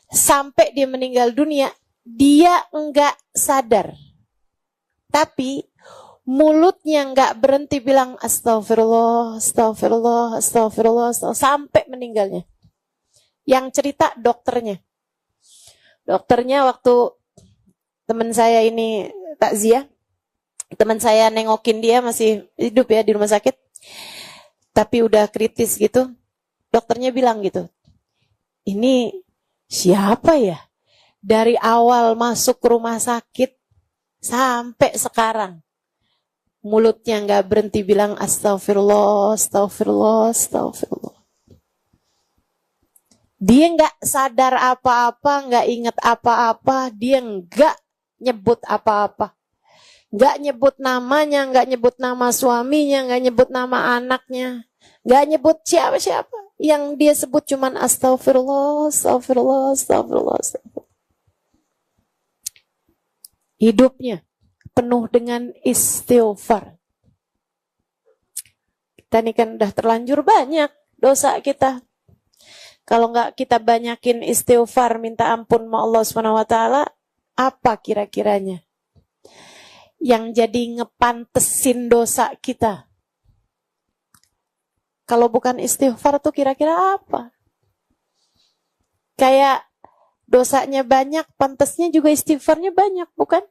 sampai dia meninggal dunia, dia enggak sadar. Tapi mulutnya nggak berhenti bilang astagfirullah, astagfirullah, astagfirullah, astagfirullah, sampai meninggalnya. Yang cerita dokternya. Dokternya waktu teman saya ini takziah, teman saya nengokin dia masih hidup ya di rumah sakit, tapi udah kritis gitu. Dokternya bilang gitu, ini siapa ya? Dari awal masuk ke rumah sakit sampai sekarang mulutnya nggak berhenti bilang astagfirullah, astagfirullah, astagfirullah. Dia nggak sadar apa-apa, nggak ingat apa-apa, dia nggak nyebut apa-apa. Nggak nyebut namanya, nggak nyebut nama suaminya, nggak nyebut nama anaknya, nggak nyebut siapa-siapa. Yang dia sebut cuman astagfirullah, astagfirullah, astagfirullah, astagfirullah. Hidupnya penuh dengan istighfar. Kita ini kan udah terlanjur banyak dosa kita. Kalau nggak kita banyakin istighfar, minta ampun sama Allah SWT, apa kira-kiranya yang jadi ngepantesin dosa kita? Kalau bukan istighfar tuh kira-kira apa? Kayak dosanya banyak, pantesnya juga istighfarnya banyak, bukan?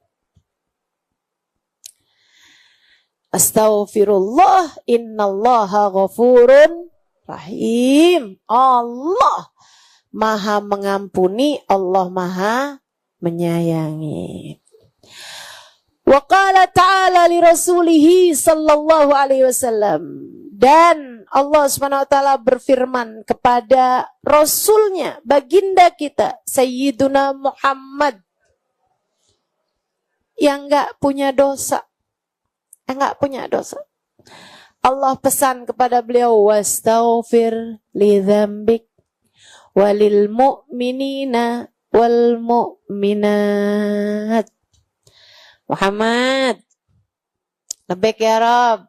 Astaghfirullah, innallaha ghafurun rahim. Allah Maha mengampuni, Allah Maha menyayangi. Wa qala ta'ala li rasulihi sallallahu alaihi wasallam. Dan Allah SWT berfirman kepada Rasulnya, baginda kita, Sayyiduna Muhammad, yang enggak punya dosa. Enggak punya dosa. Allah pesan kepada beliau, wastaghfir li dzambik walil mu'minina wal mu'minat. Muhammad, labbaik ya Rabb,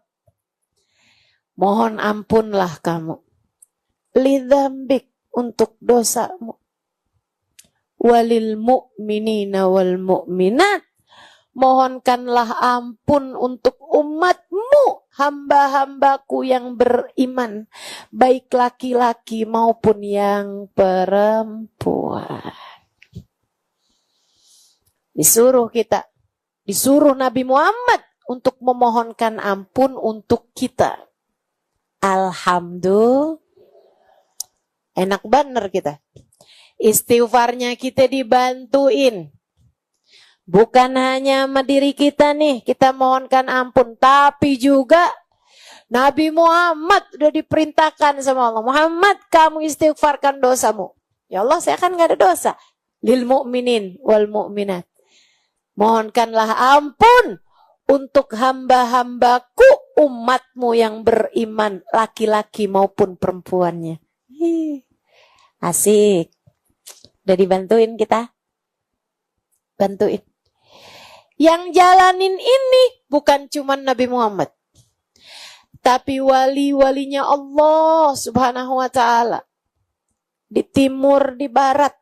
mohon ampunlah kamu li dzambik, untuk dosamu, walil mu'minina wal mu'minat, mohonkanlah ampun untuk umatmu, hamba-hambaku yang beriman, baik laki-laki maupun yang perempuan. Disuruh Nabi Muhammad untuk memohonkan ampun untuk kita. Alhamdulillah, enak bener kita. Istighfarnya kita dibantuin. Bukan hanya sama diri kita nih, kita mohonkan ampun. Tapi juga Nabi Muhammad udah diperintahkan sama Allah. Muhammad, kamu istighfarkan dosamu. Ya Allah, saya kan gak ada dosa. Lil mu'minin wal mu'minat. Mohonkanlah ampun untuk hamba-hambaku, umatmu yang beriman, laki-laki maupun perempuannya. Asik. Udah dibantuin kita? Bantuin. Yang jalanin ini bukan cuma Nabi Muhammad, tapi wali-walinya Allah Subhanahu wa ta'ala. Di timur, di barat.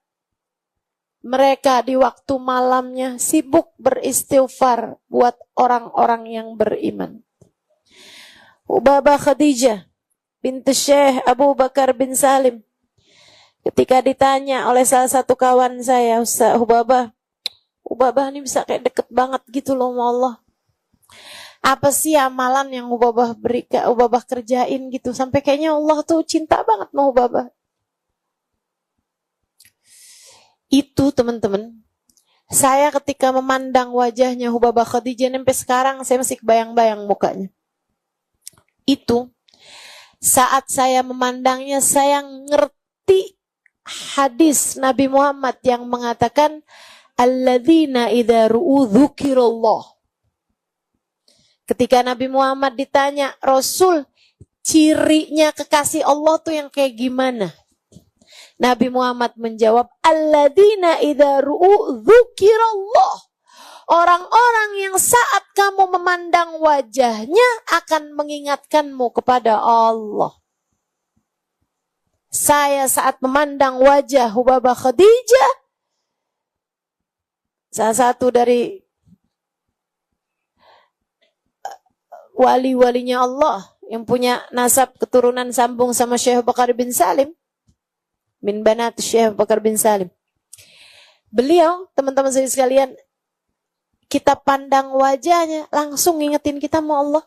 Mereka di waktu malamnya sibuk beristighfar buat orang-orang yang beriman. Ubabah Khadijah binti Syekh Abu Bakar bin Salim, ketika ditanya oleh salah satu kawan saya, Ustaz Ubabah ini bisa kayak deket banget gitu loh sama Allah. Apa sih amalan yang Ubabah kerjain gitu, sampai kayaknya Allah tuh cinta banget sama Ubabah. Itu teman-teman, saya ketika memandang wajahnya Ubabah Khadijah sampai sekarang saya masih kebayang-bayang mukanya. Itu saat saya memandangnya, saya ngerti hadis Nabi Muhammad yang mengatakan alladzina idza ru'u dzukirallah. Ketika Nabi Muhammad ditanya, Rasul, cirinya kekasih Allah tuh yang kayak gimana? Nabi Muhammad menjawab, alladzina idza ru'u dzukirallah. Orang-orang yang saat kamu memandang wajahnya akan mengingatkanmu kepada Allah. Saya saat memandang wajah Ubabah Khadijah, salah satu dari wali-walinya Allah yang punya nasab keturunan sambung sama Syekh Bakar bin Salim, min banat Syekh Bakar bin Salim. Beliau, teman-teman sekalian, kita pandang wajahnya langsung ngingetin kita sama Allah.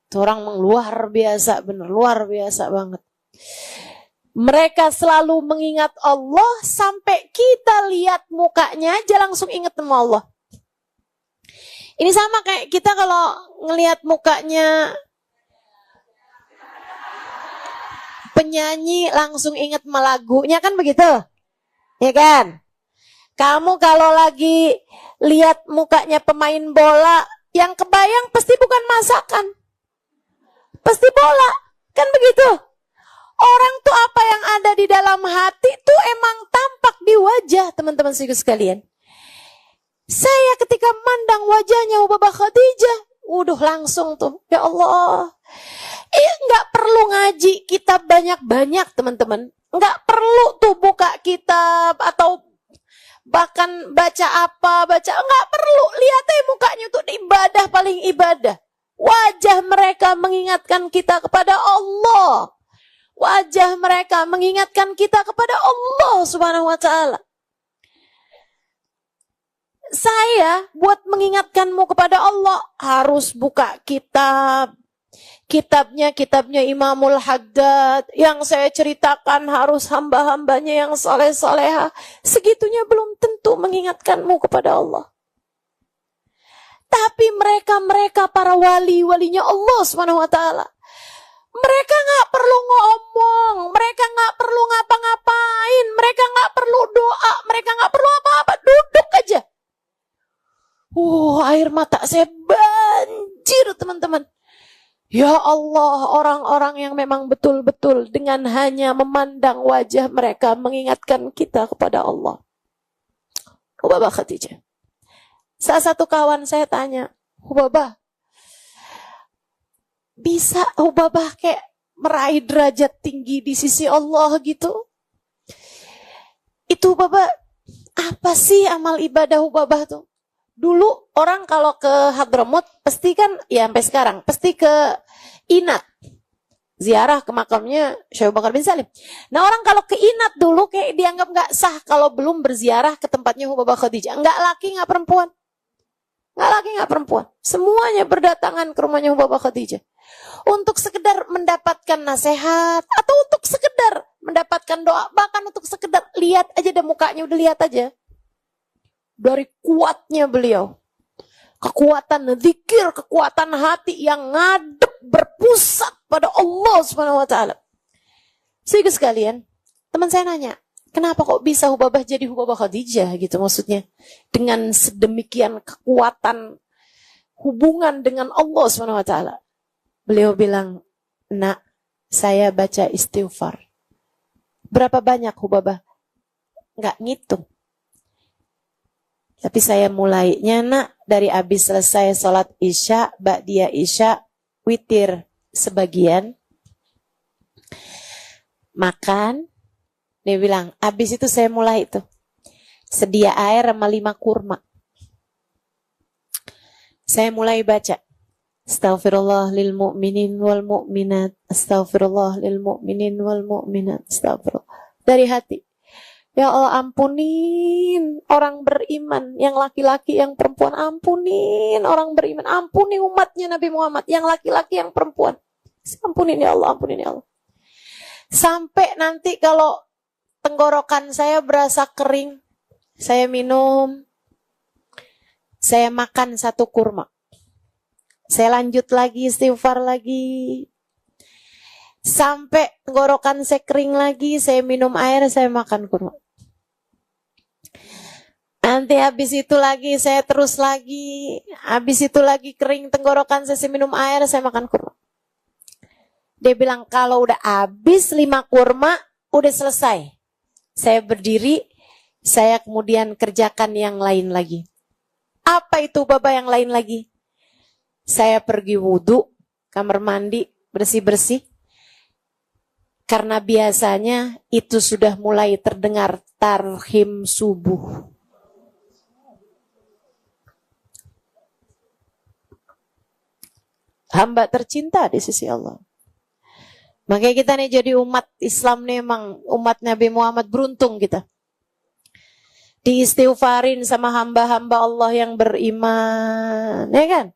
Itu orang luar biasa, bener luar biasa banget. Mereka selalu mengingat Allah sampai kita lihat mukanya aja langsung ingat sama Allah. Ini sama kayak kita kalau ngelihat mukanya penyanyi langsung ingat sama lagunya, kan begitu? Ya kan? Kamu kalau lagi lihat mukanya pemain bola, yang kebayang pasti bukan masakan. Pasti bola. Kan begitu? Orang tuh apa yang ada di dalam hati tuh emang tampak di wajah, teman-teman sekalian. Saya ketika mandang wajahnya Ubabah Khadijah, langsung tuh, ya Allah. Nggak perlu ngaji kitab banyak-banyak, teman-teman. Nggak perlu tuh buka kitab atau bahkan baca nggak perlu. Lihat aja mukanya tuh ibadah, paling ibadah. Wajah mereka mengingatkan kita kepada Allah. Wajah mereka mengingatkan kita kepada Allah Subhanahu wa ta'ala. Saya buat mengingatkanmu kepada Allah harus buka kitabnya Imamul Haddad yang saya ceritakan, harus hamba-hambanya yang soleh-soleha. Segitunya belum tentu mengingatkanmu kepada Allah. Tapi mereka para walinya Allah Subhanahu wa ta'ala, mereka nggak perlu ngomong, mereka nggak perlu ngapa-ngapain, mereka nggak perlu doa, mereka nggak perlu apa-apa, duduk aja. Air mata saya banjir, teman-teman. Ya Allah, orang-orang yang memang betul-betul dengan hanya memandang wajah mereka mengingatkan kita kepada Allah. Ubabah Khadijah. Salah satu kawan saya tanya, Ubabah, bisa Ubabah kayak meraih derajat tinggi di sisi Allah gitu? Itu Ubabah, apa sih amal ibadah Ubabah tuh? Dulu orang kalau ke Hadramut pasti kan, ya sampai sekarang, pasti ke Inat. Ziarah ke makamnya Syekh Bakar bin Salim. Nah, orang kalau ke Inat dulu kayak dianggap nggak sah kalau belum berziarah ke tempatnya Ubabah Khadijah. Nggak laki, nggak perempuan. Nggak laki, nggak perempuan. Semuanya berdatangan ke rumahnya Ubabah Khadijah. Untuk sekedar mendapatkan nasihat, atau untuk sekedar mendapatkan doa, bahkan untuk sekedar lihat aja deh mukanya, udah lihat aja. Dari kuatnya beliau, kekuatan zikir, kekuatan hati yang ngadep berpusat pada Allah Subhanahu wa ta'ala. Sehingga sekalian, teman saya nanya, kenapa kok bisa Ubabah jadi Ubabah Khadijah gitu, maksudnya dengan sedemikian kekuatan hubungan dengan Allah Subhanahu wa ta'ala. Beliau bilang, "Nak, saya baca istighfar. Berapa banyak Ubabah? Nggak ngitung. Tapi saya mulainya, nak, dari habis selesai sholat isya, ba'diyah isya, witir sebagian, makan." Dia bilang, habis itu saya mulai itu. Sedia air sama 5 kurma. Saya mulai baca. Astaghfirullah lil mu'minin wal mu'minat. Astaghfirullah lil mu'minin wal mu'minat. Astaghfirullah. Dari hati. Ya Allah, ampunin orang beriman, yang laki-laki, yang perempuan, ampunin orang beriman, ampuni umatnya Nabi Muhammad, yang laki-laki, yang perempuan. Ampunin ya Allah, ampunin ya Allah. Sampai nanti kalau tenggorokan saya berasa kering, saya minum, saya makan 1 kurma. Saya lanjut lagi, istighfar lagi. Sampai tenggorokan saya kering lagi, saya minum air, saya makan kurma. Nanti habis itu lagi, saya terus lagi. Habis itu lagi kering tenggorokan saya minum air, saya makan kurma. Dia bilang, kalau udah habis 5 kurma, udah selesai. Saya berdiri, saya kemudian kerjakan yang lain lagi. Apa itu Baba yang lain lagi? Saya pergi wudhu, kamar mandi, bersih-bersih. Karena biasanya itu sudah mulai terdengar tarhim subuh. hamba tercinta di sisi Allah. Makanya kita nih jadi umat Islam nih, emang umat Nabi Muhammad, beruntung kita. Diistighfarin sama hamba-hamba Allah yang beriman, ya kan?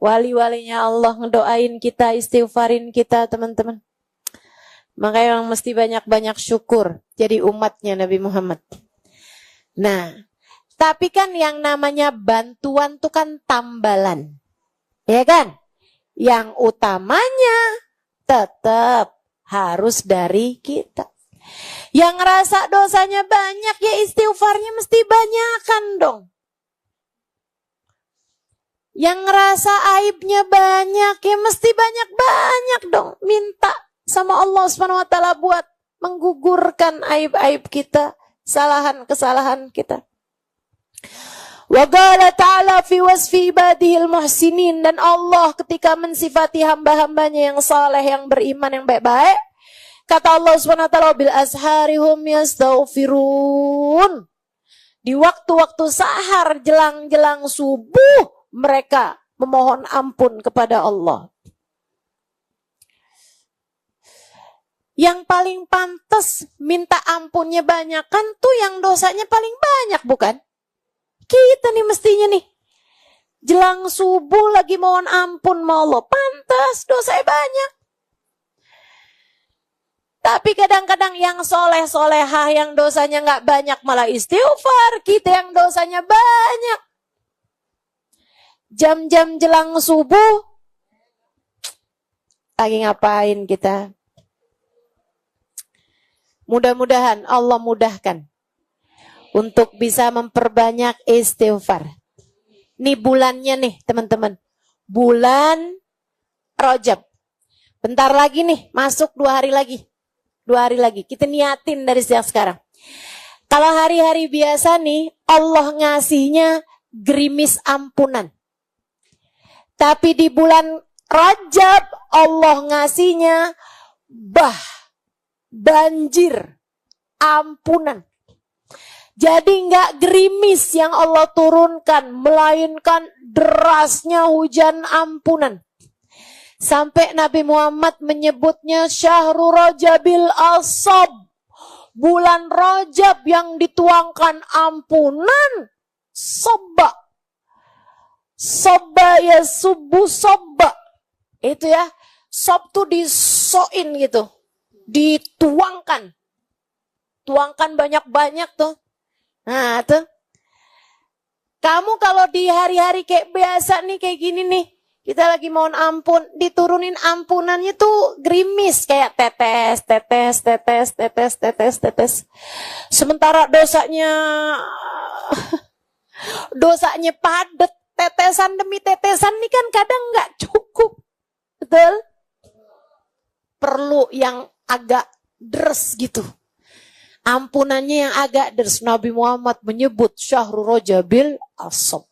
Wali-walinya Allah ngedoain kita, istighfarin kita, teman-teman. Makanya yang mesti banyak-banyak syukur jadi umatnya Nabi Muhammad. Nah, tapi kan yang namanya bantuan itu kan tambalan, ya kan? Yang utamanya tetap harus dari kita. Yang ngerasa dosanya banyak, ya istighfarnya mesti banyakan dong. Yang ngerasa aibnya banyak, ya mesti banyak-banyak dong. Minta sama Allah SWT buat menggugurkan aib-aib kita, kesalahan-kesalahan kita. Wa qala ta'ala fi wasfi ibadihil muhsinin, dan Allah ketika mensifati hamba-hambanya yang saleh, yang beriman, yang baik-baik, kata Allah SWT, bil asharihum yastaghfirun. Di waktu-waktu sahar, jelang-jelang subuh, mereka memohon ampun kepada Allah. Yang paling pantas minta ampunnya banyak kan tuh yang dosanya paling banyak, bukan? Kita nih mestinya nih, jelang subuh lagi mohon ampun sama Allah, pantas dosanya banyak. Tapi kadang-kadang yang soleh-solehah, yang dosanya nggak banyak malah istighfar. Kita yang dosanya banyak, jam-jam jelang subuh lagi ngapain kita? Mudah-mudahan Allah mudahkan untuk bisa memperbanyak istighfar. Nih bulannya nih teman-teman, bulan Rajab. Bentar lagi nih, masuk 2 hari lagi. 2 hari lagi, kita niatin dari sejak sekarang. Kalau hari-hari biasa nih, Allah ngasihnya gerimis ampunan. Tapi di bulan Rajab, Allah ngasihnya banjir ampunan. Jadi nggak gerimis yang Allah turunkan, melainkan derasnya hujan ampunan. Sampai Nabi Muhammad menyebutnya Syahrul Rajabil Asab, bulan Rajab yang dituangkan ampunan. Sobba ya subuh sobba. Itu ya, sob tuh disoin gitu, dituangkan. Tuangkan banyak-banyak tuh. Nah tuh, kamu kalau di hari-hari kayak biasa nih, kayak gini nih, kita lagi mohon ampun, diturunin ampunannya tuh gerimis, kayak tetes. Sementara dosanya padet, tetesan demi tetesan nih kan kadang nggak cukup, betul? Perlu yang agak deres gitu. Ampunannya yang agak deres. Nabi Muhammad menyebut Syahrul Rajabil Asab.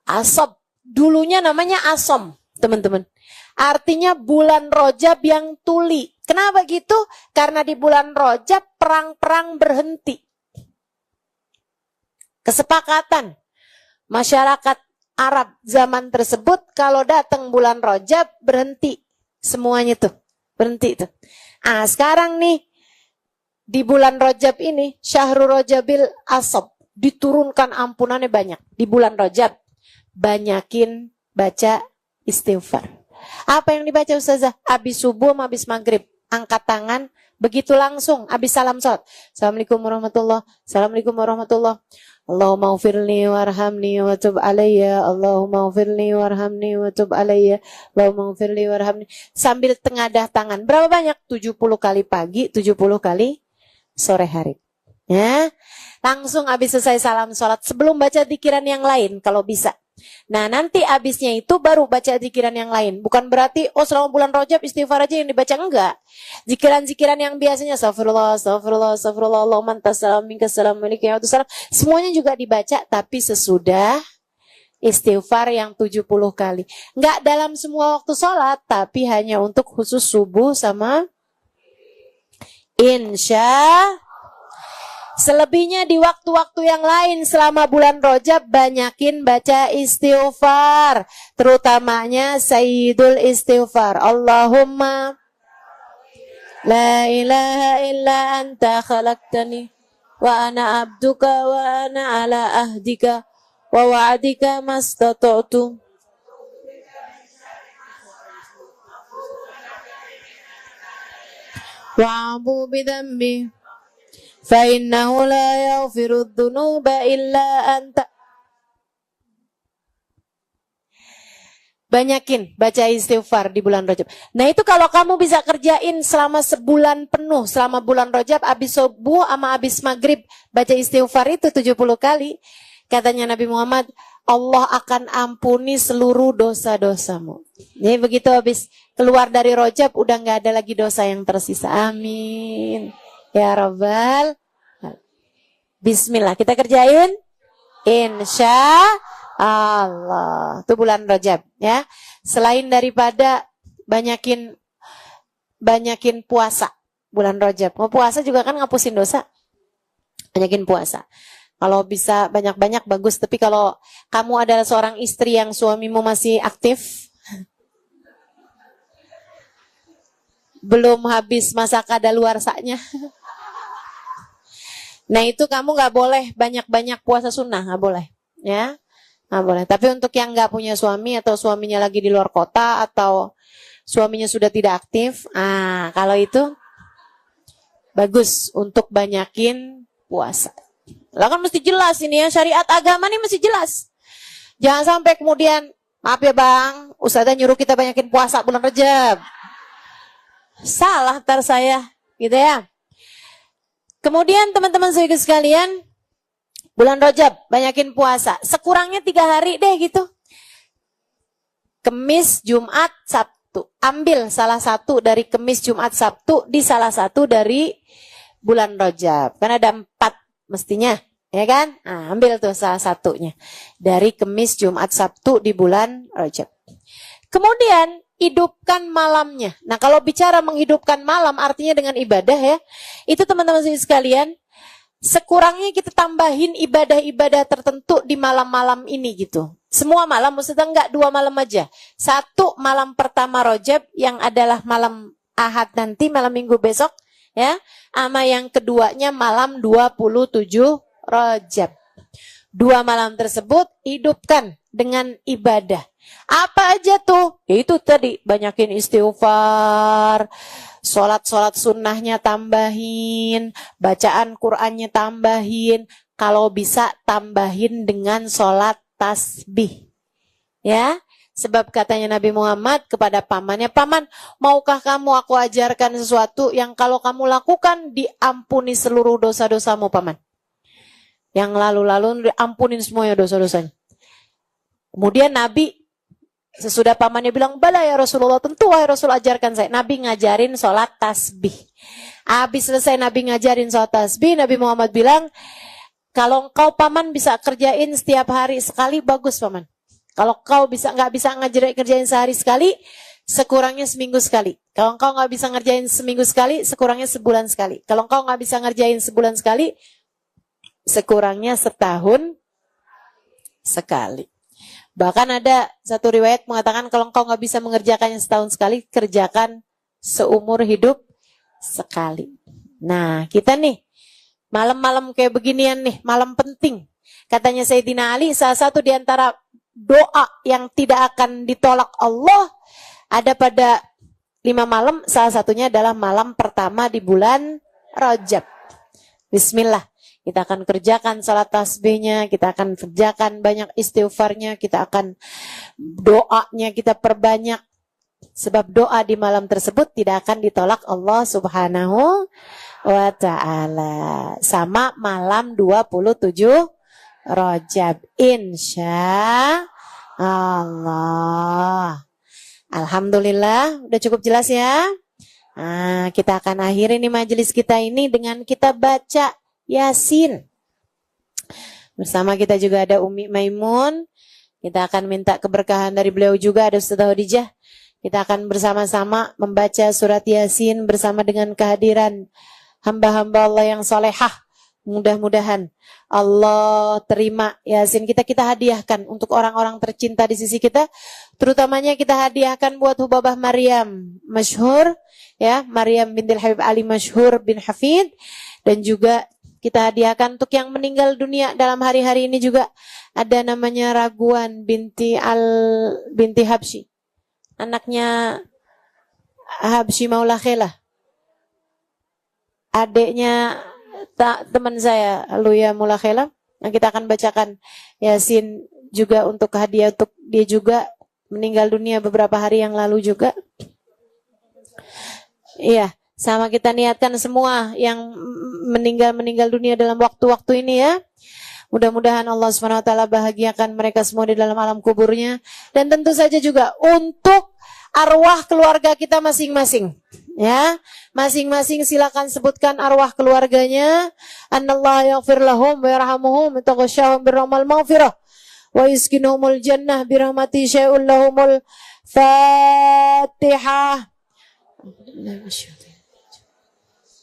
Asab dulunya namanya Asom, teman-teman. Artinya bulan Rajab yang tuli. Kenapa gitu? Karena di bulan Rajab perang-perang berhenti. Kesepakatan masyarakat Arab zaman tersebut kalau datang bulan Rajab berhenti semuanya tuh. Berhenti tuh. Ah, sekarang nih di bulan Rajab ini, Syahrul Rajabil Asab, diturunkan ampunannya banyak. Di bulan Rajab, banyakin baca istighfar. Apa yang dibaca Ustazah? Habis subuh sama habis maghrib. Angkat tangan, begitu langsung, habis salam sholat. Assalamualaikum warahmatullahi wabarakatuh. Assalamualaikum warahmatullahi wabarakatuh. Allahumma ufirli warhamni wa tub alayya. Allahumma ufirli warhamni wa tub alayya. Allahumma ufirli warhamni. Sambil tengadah tangan. Berapa banyak? 70 kali pagi, 70 kali sore hari. Ya, langsung habis selesai salam sholat sebelum baca dzikiran yang lain kalau bisa. Nah nanti habisnya itu baru baca dzikiran yang lain. Bukan berarti selama bulan Rajab istighfar aja yang dibaca, enggak. Zikiran-zikiran yang biasanya astagfirullah, Allahumma antas salam minkas salam wa salam, semuanya juga dibaca tapi sesudah istighfar yang 70 kali. Enggak dalam semua waktu sholat, tapi hanya untuk khusus subuh sama insya Selebihnya di waktu-waktu yang lain selama bulan Rajab banyakin baca istighfar, terutamanya Sayyidul Istighfar. Allahumma la ilaha illa anta khalaqtani wa ana abduka wa ana ala ahdika wa wa'adika mastata'tu. Wa'afu bidhambi fa innahu la yaghfiru dhunuba illa anta. Banyakin baca istighfar di bulan Rajab. Nah itu kalau kamu bisa kerjain selama sebulan penuh, selama bulan Rajab, abis subuh sama abis maghrib, baca istighfar itu 70 kali. Katanya Nabi Muhammad, Allah akan ampuni seluruh dosa-dosamu. Jadi begitu habis keluar dari Rajab, udah gak ada lagi dosa yang tersisa. Amin. Ya Rabbal. Bismillah, kita kerjain. Insya Allah. Itu bulan Rajab ya. Selain daripada banyakin puasa bulan Rajab. Mau puasa juga kan ngapusin dosa. Banyakin puasa. Kalau bisa banyak-banyak bagus. Tapi kalau kamu adalah seorang istri yang suamimu masih aktif, belum habis masa kadaluarsanya, nah itu kamu nggak boleh banyak-banyak puasa sunnah, nggak boleh ya. Nah, boleh. Tapi untuk yang nggak punya suami atau suaminya lagi di luar kota atau suaminya sudah tidak aktif, kalau itu bagus untuk banyakin puasa. Lah kan mesti jelas ini ya, syariat agama ini mesti jelas. Jangan sampai kemudian, maaf ya bang, ustazah nyuruh kita banyakin puasa bulan Rajab. Salah ntar saya, gitu ya. Kemudian teman-teman sekalian, bulan Rajab, banyakin puasa. Sekurangnya 3 hari deh gitu. Kemis, Jumat, Sabtu. Ambil salah satu dari Kemis, Jumat, Sabtu di salah satu dari bulan Rajab. Kan ada 4 mestinya, ya kan? Nah, ambil tuh salah satunya. Dari Kemis, Jumat, Sabtu di bulan Rajab. Kemudian, hidupkan malamnya. Nah, kalau bicara menghidupkan malam, artinya dengan ibadah ya. Itu teman-teman sekalian, sekurangnya kita tambahin ibadah-ibadah tertentu di malam-malam ini gitu. Semua malam, maksudnya enggak 2 malam aja. 1 malam pertama Rajab yang adalah malam Ahad nanti, malam Minggu besok ya. Sama yang keduanya malam 27 Rajab. 2 malam tersebut hidupkan dengan ibadah. Apa aja tuh? Itu tadi, banyakin istighfar, sholat sunnahnya tambahin, bacaan Qur'annya tambahin, kalau bisa tambahin dengan sholat tasbih. Ya, sebab katanya Nabi Muhammad kepada pamannya, paman, maukah kamu aku ajarkan sesuatu yang kalau kamu lakukan diampuni seluruh dosa-dosamu, paman? Yang lalu-lalu diampunin semuanya dosa-dosanya. Kemudian Nabi sesudah pamannya bilang, bala ya Rasulullah, tentu wahai Rasul ajarkan saya. Nabi ngajarin sholat tasbih. Habis selesai Nabi ngajarin sholat tasbih, Nabi Muhammad bilang, kalau engkau paman bisa kerjain setiap hari sekali, bagus paman. Kalau engkau nggak bisa kerjain sehari sekali, sekurangnya seminggu sekali. Kalau engkau nggak bisa ngerjain seminggu sekali, sekurangnya sebulan sekali. Kalau engkau nggak bisa ngerjain sebulan sekali, sekurangnya setahun sekali. Bahkan ada satu riwayat mengatakan kalau engkau nggak bisa mengerjakannya setahun sekali, kerjakan seumur hidup sekali. Nah, kita nih, malam-malam kayak beginian nih, malam penting. Katanya Sayyidina Ali, salah satu di antara doa yang tidak akan ditolak Allah ada pada 5 malam, salah satunya adalah malam pertama di bulan Rajab. Bismillah. Kita akan kerjakan salat tasbihnya, kita akan kerjakan banyak istighfarnya, kita akan doanya kita perbanyak. Sebab doa di malam tersebut tidak akan ditolak Allah Subhanahu wa ta'ala. Sama malam 27 Rajab. Insya Allah. Alhamdulillah, udah cukup jelas ya. Nah, kita akan akhiri nih majelis kita ini dengan kita baca Yasin. Bersama kita juga ada Umi Maimun. Kita akan minta keberkahan dari beliau juga, ada Ustazah Khadijah. Kita akan bersama-sama membaca surat Yasin bersama dengan kehadiran hamba-hamba Allah yang solehah. Mudah-mudahan Allah terima Yasin kita hadiahkan untuk orang-orang tercinta di sisi kita, terutamanya kita hadiahkan buat Hubabah Maryam masyhur ya, Maryam bintil Habib Ali masyhur bin Hafid, dan juga kita hadiahkan untuk yang meninggal dunia dalam hari-hari ini juga ada namanya Raguan binti Habsyi, anaknya Habsyi Maula Khelah, adiknya teman saya Luya Mula Khelah, yang kita akan bacakan Yasin juga untuk hadiah untuk dia juga, meninggal dunia beberapa hari yang lalu juga. Iya, sama kita niatkan semua yang meninggal dunia dalam waktu-waktu ini ya. Mudah-mudahan Allah SWT bahagiakan mereka semua di dalam alam kuburnya, dan tentu saja juga untuk arwah keluarga kita masing-masing. Ya, masing-masing silakan sebutkan arwah keluarganya. Anallahu yaghfir lahum wa yarhamuhum wa taghshahum birrahmal maghfirah wa yuskinhumul jannah birahmati syai'un lahumul Fatihah.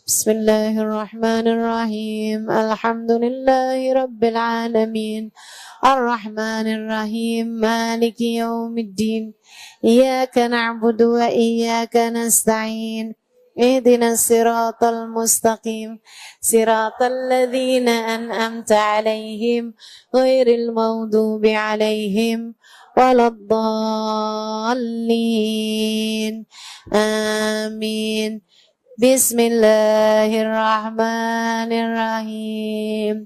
Bismillahirrahmanirrahim. Alhamdulillahi rabbil alamin. Ar-Rahmanir Rahim. Maliki yaumiddin. Iyyaka na'budu wa iyyaka nasta'in. Ihdinas siratal mustaqim. Siratal ladzina an'amta 'alaihim ghairil maghdubi 'alaihim waladdallin. Amin. Bismillahirrahmanirrahim.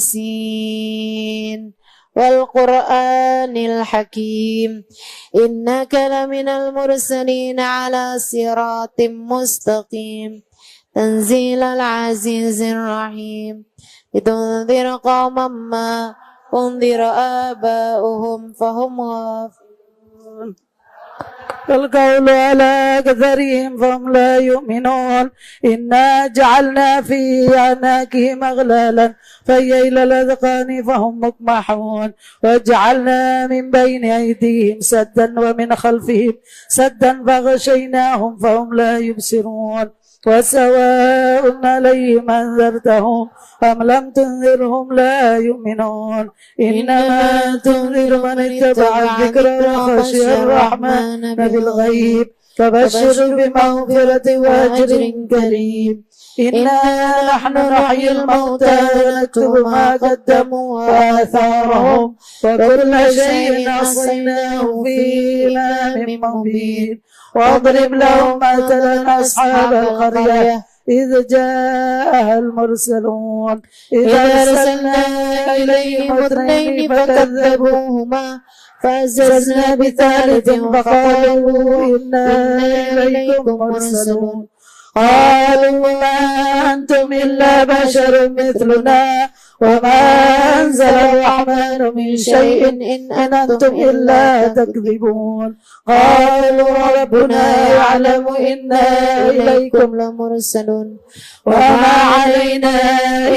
Yasin wal Qur'anil Hakim, innaka laminal mursalin ala siratim mustaqim, tanzilal azizir rahim, litunzir qawman ma unzira aba'uhum fahum ghafilun. القول على أكثرهم فهم لا يؤمنون إنا جعلنا في أعناقهم أغلالا فهي إلى الأذقان فهم مقمحون وجعلنا من بين أيديهم سدا ومن خلفهم سدا فغشيناهم فهم لا يبصرون وسواء عليهم أنذرتهم أم لم تنذرهم لا يؤمنون إنما تنذر من اتبع الذكر وخشي الرحمن بالغيب فبشر بمغفرة وأجر كريم إنا نحن نحيي الموتى ونكتب ما قدموا وآثارهم وكل شيء أحصيناه في إمام مبين واضرب لهم مثلا أصحاب القرية إذ جاءها المرسلون إذا أرسلنا إليهم اثنين فكذبوهما فعززنا بثالث فقالوا إنا إليكم مرسلون قالوا ما أنتم إلا بشر مثلنا وما أنزل الرحمن من شيء إن أنتم إلا تكذبون قالوا ربنا يعلم إنا إليكم لمرسلون وما علينا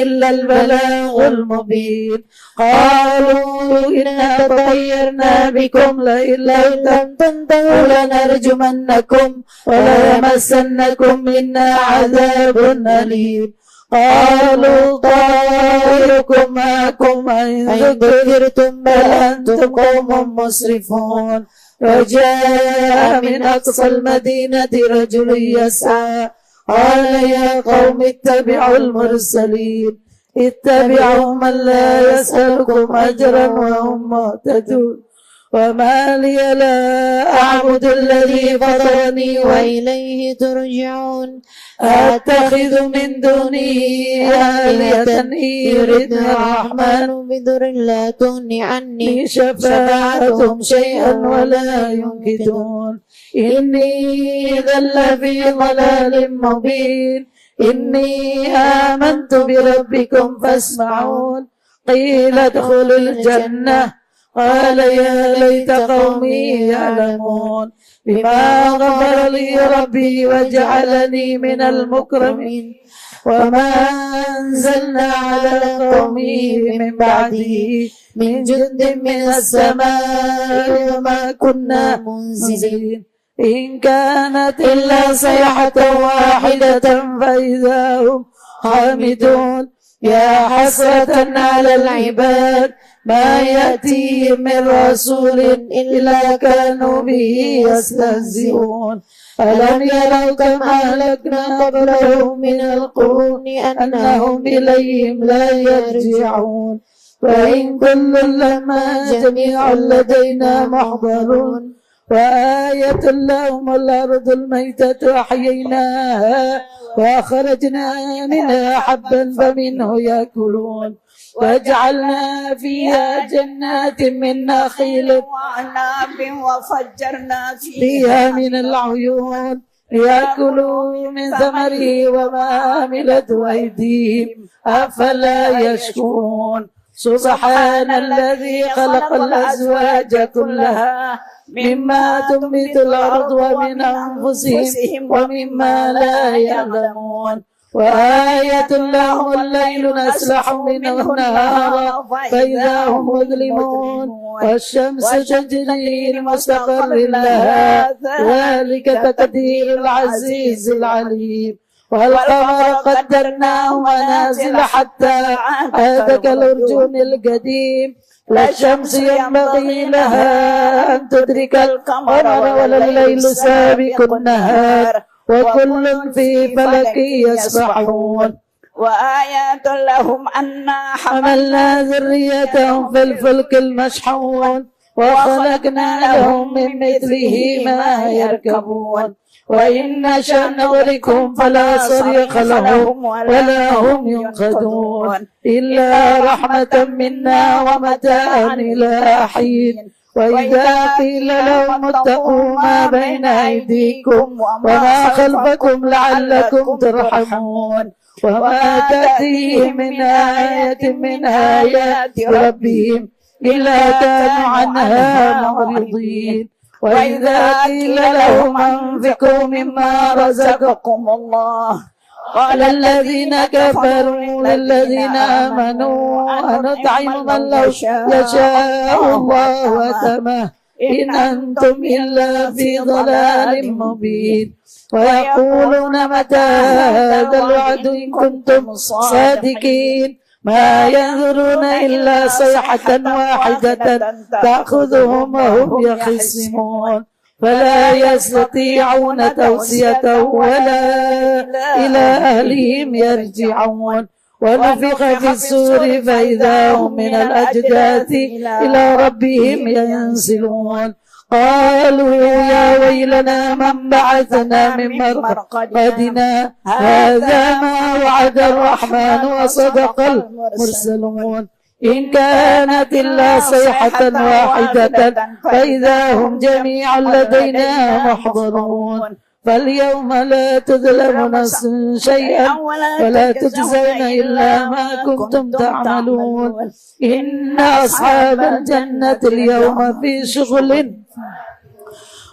إلا البلاغ المبين قالوا إنا تطيرنا بكم لئن لم تنتهوا لنرجمنكم وليمسنكم منا عذاب أليم قالوا طائركم معكم إن ذكرتم بل أنتم قوم مسرفون وجاء من أقصى المدينة رجل يسعى قال يا قوم اتبعوا المرسلين اتبعوا من لا يسألكم أجرا وهم مهتدون وما لي لا أعبد الذي فطرني وإليه ترجعون أتخذ من دونه آلهة إن يردني الرحمن بضر لا تغني عني شفاعتهم شيئا ولا ينقذون إني إذا لفي ضلال مبين إني آمنت بربكم فاسمعون قيل ادخلوا الجنة قال يا ليت قومي يعلمون بما غفر لي ربي وجعلني من المكرمين وما أنزلنا على قومه من بعده من جند من السماء وما كنا منزلين إن كانت إلا صيحة واحدة فإذا هم حامدون يا حسرة على العباد ما يأتيهم من رسول إلا كانوا به يستهزئون ألم يروا كم أهلكنا قبلهم من القرون أنهم إليهم لا يرجعون وإن كل لما جميع لدينا محضرون وآية لهم الأرض الميتة أحييناها وأخرجنا منها حبا فمنه يأكلون وجعلنا فيها جنات من نخيل وعناب وفجرنا فيها من العيون ليأكلوا من ثمره وما عملته أيديهم أفلا يشكرون سبحان الذي خلق الأزواج كلها مما تنبت الأرض ومن أنفسهم ومما لا يعلمون وآية لهم الليل نسلخ منه النهار فإذا هم مظلمون والشمس تجري لمستقر لها ذلك تقدير العزيز العليم والقمر قدرناه منازل حتى عاد كالأرجون القديم لا الشمس ينبغي لها أن تدرك القمر ولا الليل سابق النهار وكل في فلك يسبحون وآيات لهم أنا حملنا ذريتهم في الفلك المشحون وخلقنا لهم من مثله ما يركبون وإن نشأ نغرقهم فلا صريخ لهم ولا هم ينقذون إلا رحمة منا ومتاعا إلى حين وإذا قيل لهم اتقوا ما بين أيديكم وما خلفكم لعلكم ترحمون وما تأتيهم من آية من آيات ربهم إلا كانوا عنها معرضين وإذا قيل لهم أنفقوا مما رزقكم الله قال الذين كفروا للذين آمنوا أنطعم من لو يشاء الله أتمه إن أنتم إلا في ضلال مبين ويقولون متى هذا الوعد إن كنتم صادقين ما ينظرون إلا صيحة واحدة تأخذهم وهم يخصمون فلا يستطيعون توصية ولا إلى أهلهم يرجعون ونفخ في السور فإذا هم من الأجداث إلى ربهم ينسلون قالوا يا ويلنا من بعثنا من مرقدنا هذا ما وعد الرحمن وصدق المرسلون إن كانت إلا صيحة واحدة فإذا هم جميعا لدينا محضرون فاليوم لا تظلم نفس شيئا ولا تجزون إلا ما كنتم تعملون إن أصحاب الجنة اليوم في شغل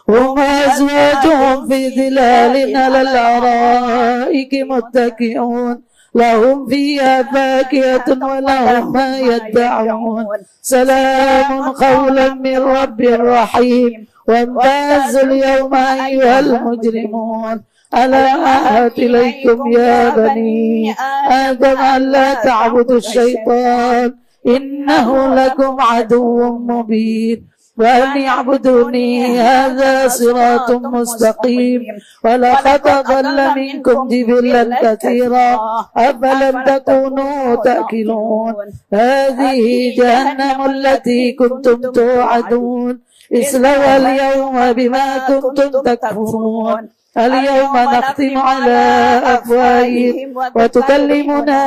هم أزواجهم في ظلال على الأرائك متكئون لهم فيها فاكهة ولهم ما يدعون سلام قولا من رب رحيم وامتازوا اليوم أيها المجرمون ألم أعهد إليكم يا بني آدم ألا تعبدوا الشيطان إنه لكم عدو مبين وأن يعبدوني هذا صراط مستقيم ولقد ضل منكم جبلا كثيرا أفلم تكونوا تأكلون هذه جهنم التي كنتم توعدون اصلوها اليوم بما كنتم تكفرون اليوم نختم على أفواههم وتكلمنا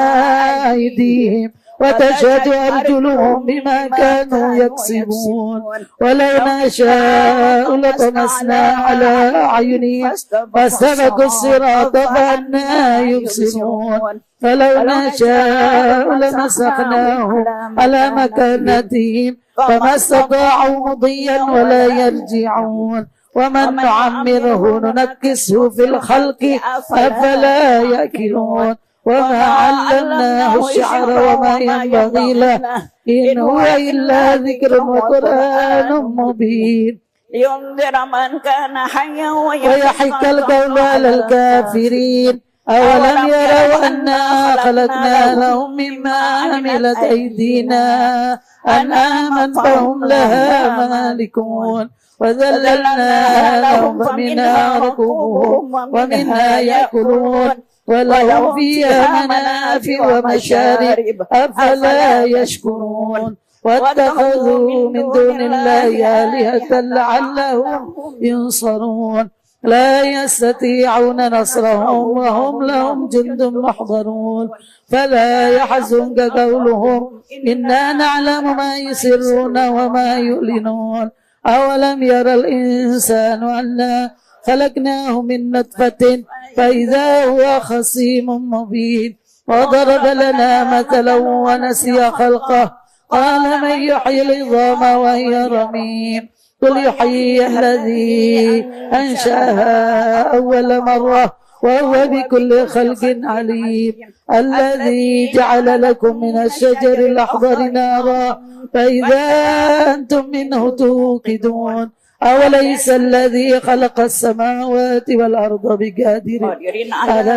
أيديهم وتشهد أرجلهم بما كانوا يكسبون ولو نشاء لطمسنا على أعينهم فاستبقوا الصراط فأنى يبصرون فلو نشاء لمسخناهم على مكانتهم فما استطاعوا مضيا ولا يرجعون ومن نعمره ننكسه في الخلق أفلا يأكلون وما علمناه الشعر وما ينبغي له إن هو إلا ذكر وقرآن مبين لينذر من كان حيا ويحق القول على الكافرين أولم يروا أنا خلقنا لهم مما عملت أيدينا أنعاما فهم لها مالكون وذللناها لهم فمنها ركوبهم ومنها يأكلون ولهم فيها منافع ومشارب أفلا يشكرون واتخذوا من دون الله آلهة لعلهم ينصرون لا يستطيعون نصرهم وهم لهم جند محضرون فلا يحزنك قولهم إنا نعلم ما يسرون وما يعلنون أولم يرى الإنسان أنا خلقناه من نطفة فإذا هو خصيم مبين وضرب لنا مثلا ونسي خلقه قال من يحيي العظام وهي رميم قل يحيي الذي أنشأها أول مرة وهو بكل خلق عليم الذي جعل لكم من الشجر الأخضر نارا فإذا أنتم منه توقدون أوليس الذي خلق السماوات والأرض بقادر على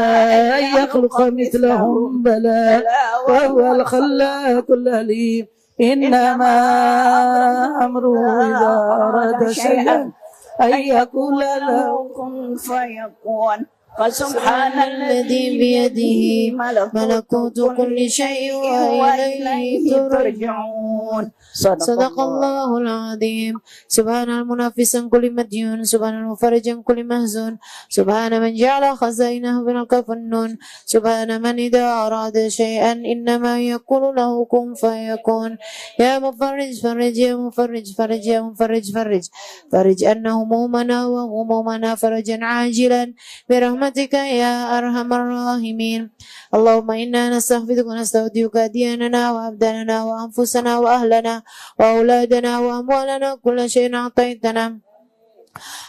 أن يخلق مثلهم بلى وهو الخلاق العليم إنما أمره إذا أراد شيئا أن يقول له كن فيكون فسبحان الذي بيده ملكوت كل شيء وإليه ترجعون. صدق الله العظيم. سبحان المنافس عن كل مديون، سبحان المفرج عن كل محزون، سبحان من جعل خزائنه بالكف النون، سبحان من إذا أراد شيئا إنما يقول له كن فيكون. يا مفرج فرج، يا مفرج فرج، يا مفرج فرج، فرج أن همومنا وغمومنا فرجا عاجلا برحمتك يا أرحم الراحمين. اللهم إنا نستغفرك ونستودعك دياننا وأبداننا وأنفسنا وأهلنا وأولادنا وأموالنا كل شيء أعطيتنا.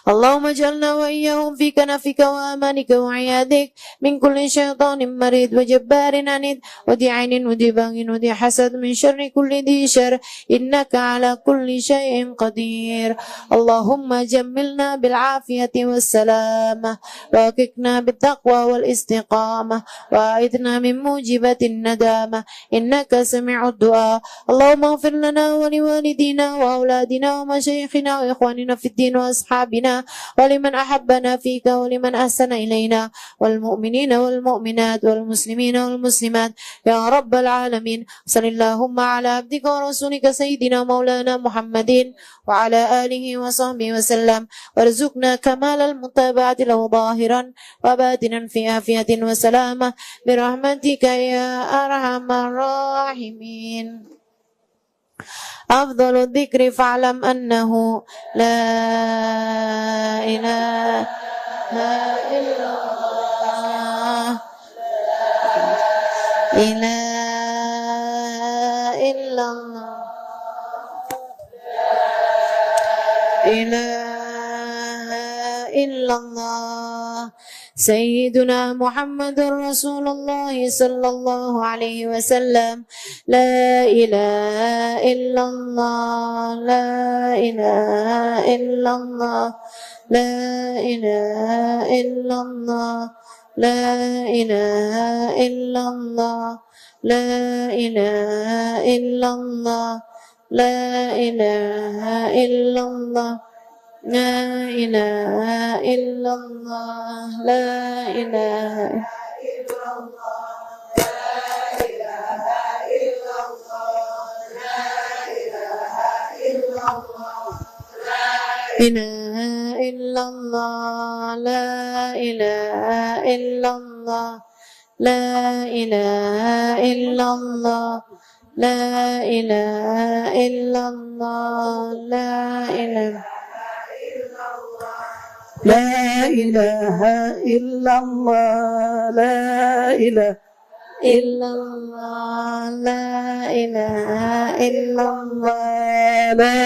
اللهم اجعلنا وإياهم في كنفك وأمانك وعيادك من كل شيطان مريد وجبار عنيد وذي عين وذي باغ وذي حسد من شر كل ذي شر إنك على كل شيء قدير. اللهم جملنا بالعافية والسلامة وأكرمنا بالتقوى والاستقامة وأعذنا من موجبات الندامة إنك سميع الدعاء. اللهم اغفر لنا ولوالدينا وأولادنا ومشايخنا وإخواننا في الدين وأصحابنا ولمن أحبنا فيك ولمن أحسن إلينا والمؤمنين والمؤمنات والمسلمين والمسلمات يا رب العالمين. صل اللهم على عبدك ورسولك سيدنا مولانا محمد وعلى آله وصحبه وسلم وارزقنا كمال المتابعة له ظاهرا وباطنا في عافية وسلامة برحمتك يا أرحم الراحمين. أفضل الذكر فاعلم أنه لا إله إلا الله إله إلا الله إله إلا الله سيدنا محمد رسول الله صلى الله عليه وسلم. لا إله إلا الله لا إله إلا الله لا إله إلا الله لا إله إلا الله لا إله إلا الله لا إله إلا الله لا إله إلا الله لا إله إلا الله إله إلا الله لا إله إلا الله لا إله إلا الله لا إله إلا الله لا إله لا إله إلا الله لا إله إلا الله لا إله إلا الله لا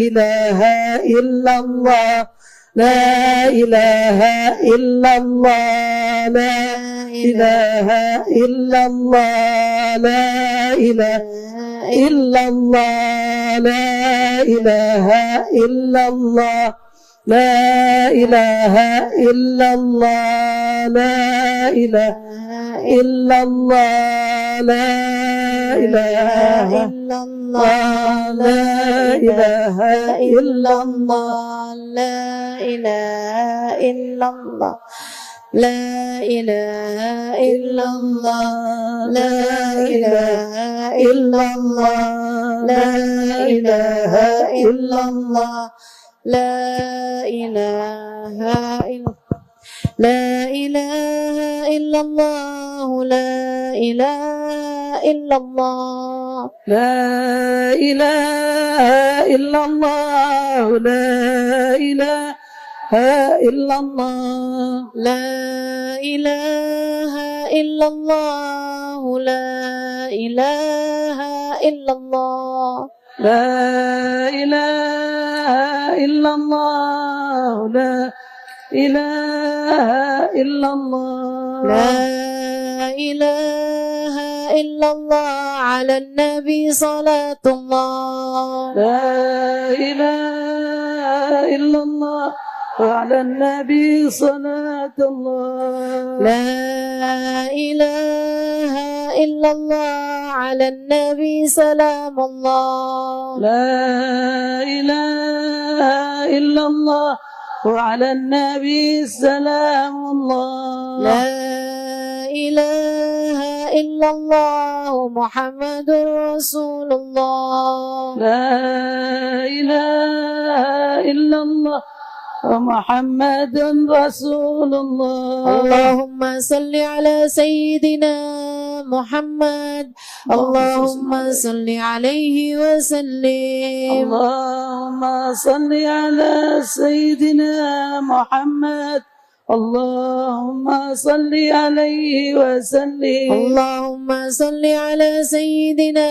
إله إلا الله لا إله إلا الله لا إله إلا الله لا إله إلا الله لا إله إلا الله لا إله إلا الله لا إله إلا الله لا إله إلا الله لا إله إلا الله لا إله إلا الله لا إله إلا الله لا إله إلا الله لا إله إلا الله لا إله إلا لا إله إلا الله لا إله إلا الله لا إله إلا الله لا إله إلا الله لا إله إلا الله لا إله إلا الله لا إله إلا الله لا إله إلا الله لا إله إلا الله على النبي صلاة الله لا إله إلا الله وعلى النبي صلاة الله لا إله إلا الله على النبي سلام الله لا إله إلا الله وعلى النبي سلام الله لا إله إلا الله محمد رسول الله لا إله إلا الله ومحمد رسول الله اللهم صل على سيدنا محمد اللهم صل عليه وسلم اللهم صل على سيدنا محمد اللهم صل عليه وسلم اللهم صل على سيدنا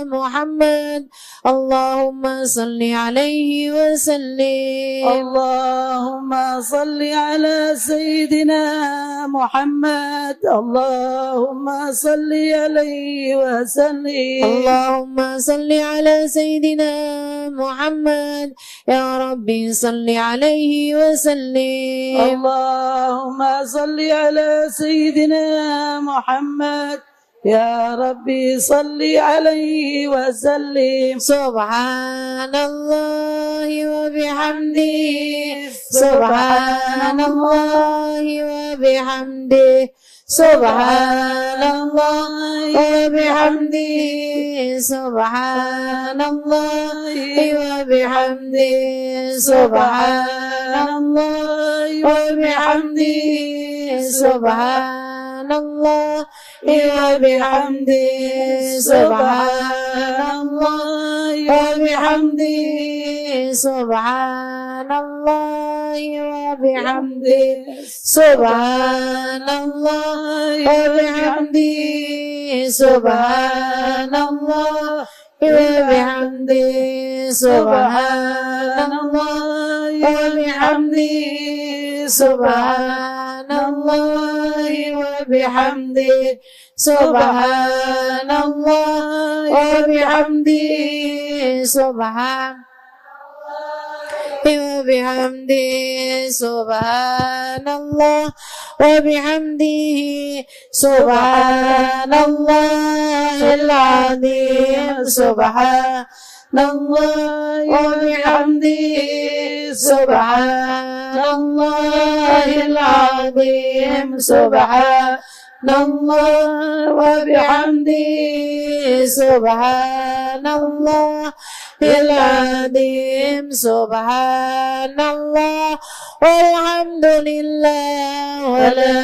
محمد اللهم صل عليه وسلم اللهم صل على سيدنا محمد اللهم صل عليه وسلم اللهم صل على سيدنا محمد يا ربي صل عليه وسلم اللهم صل على سيدنا محمد يا ربي صل عليه وسلم سبحان الله وبحمده سبحان الله وبحمده سبحان الله وبحمده سبحان الله وبحمده سبحان الله وبحمده سبحان الله وبحمده سبحان الله وبحمده سبحان الله وبحمده سبحان الله وبحمده سبحان الله وبحمده سبحان الله وبحمده سبحان الله وبحمده سبحان الله وبحمده سبحان وبحمده سبحان الله وبحمده سبحان الله العظيم سبحان الله وبحمده سبحان الله العظيم سبحان الله وبحمده سبحان الله العظيم سبحان الله والحمد لله ولا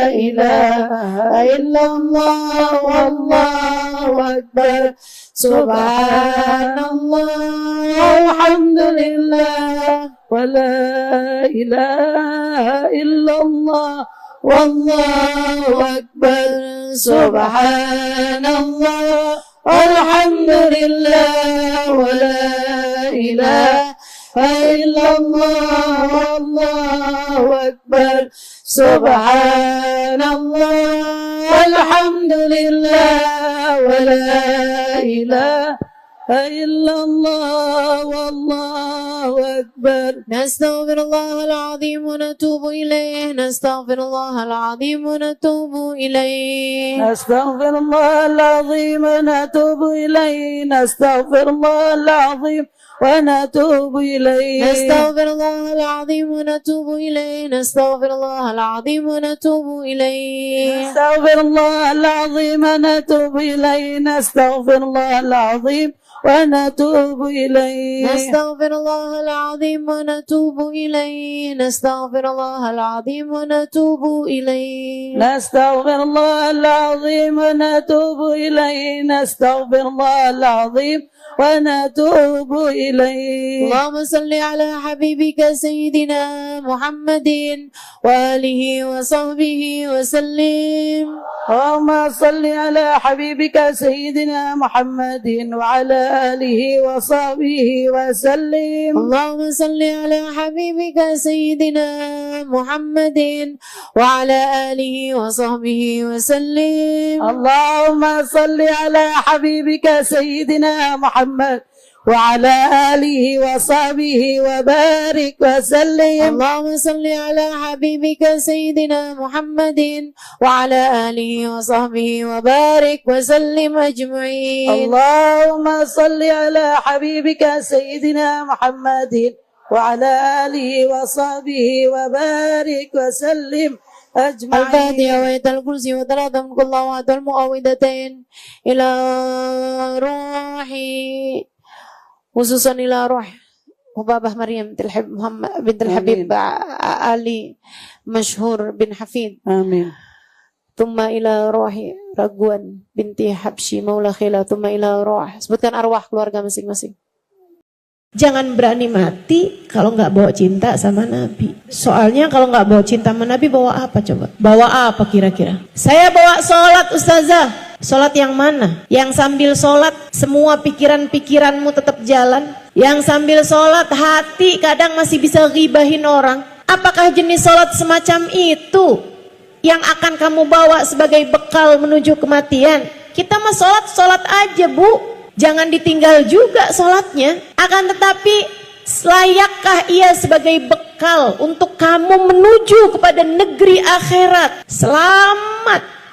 إله إلا الله والله أكبر سبحان الله والحمد لله ولا إله إلا الله والله أكبر سبحان الله والحمد لله ولا إله إلا الله والله أكبر سبحان الله والحمد لله ولا إله إلا الله والله أكبر. نستغفر الله العظيم ونتوب إليه. نستغفر الله العظيم ونتوب إليه. نستغفر الله العظيم ونتوب إليه. نستغفر الله العظيم ونتوب إليه. نستغفر الله العظيم ونتوب إليه. نستغفر الله العظيم ونتوب إليه. نستغفر الله العظيم ونتوب إليه. نستغفر الله العظيم ونتوب إليه. نستغفر الله العظيم ونتوب إليه. نستغفر الله العظيم ونتوب إليه. نستغفر الله العظيم ونتوب إليه. نستغفر الله العظيم ونتوب إليه. اللهم صل على حبيبك سيدنا محمد وآله وصحبه وسلم. اللهم صل على حبيبك سيدنا محمد وعلى آله وصحبه وسلم. اللهم صل على حبيبك سيدنا محمد وعلى آله وصحبه وسلم. اللهم صل على حبيبك سيدنا محمد وعلى آله وصحبه وبارك وسلم. اللهم صل على حبيبك سيدنا محمد وعلى آله وصحبه وبارك وسلم أجمعين. اللهم صل على حبيبك سيدنا محمد وعلى آله وصحبه وبارك وسلم أجمعين. الفاتحة وآية الكرسي وثلاث من كل وآية المعوذتين إلى روحي خصوصا إلى روح وبابا مريم بنت الحبيب علي مشهور بن حفيد. آمين. ثم إلى روح Raguan binti Habsyi Maula Khila. Thumma ila roh. Sebutkan arwah keluarga masing-masing. Jangan berani mati kalau nggak bawa cinta sama Nabi. Soalnya kalau nggak bawa cinta sama Nabi, bawa apa coba? Bawa apa kira-kira? Saya bawa sholat Ustazah. Sholat yang mana? Yang sambil sholat semua pikiran-pikiranmu tetap jalan. Yang sambil sholat hati kadang masih bisa ghibahin orang. Apakah jenis sholat semacam itu yang akan kamu bawa sebagai bekal menuju kematian? Kita mah sholat aja Bu. Jangan ditinggal juga sholatnya. Akan tetapi layakkah ia sebagai bekal untuk kamu menuju kepada negeri akhirat? Selamat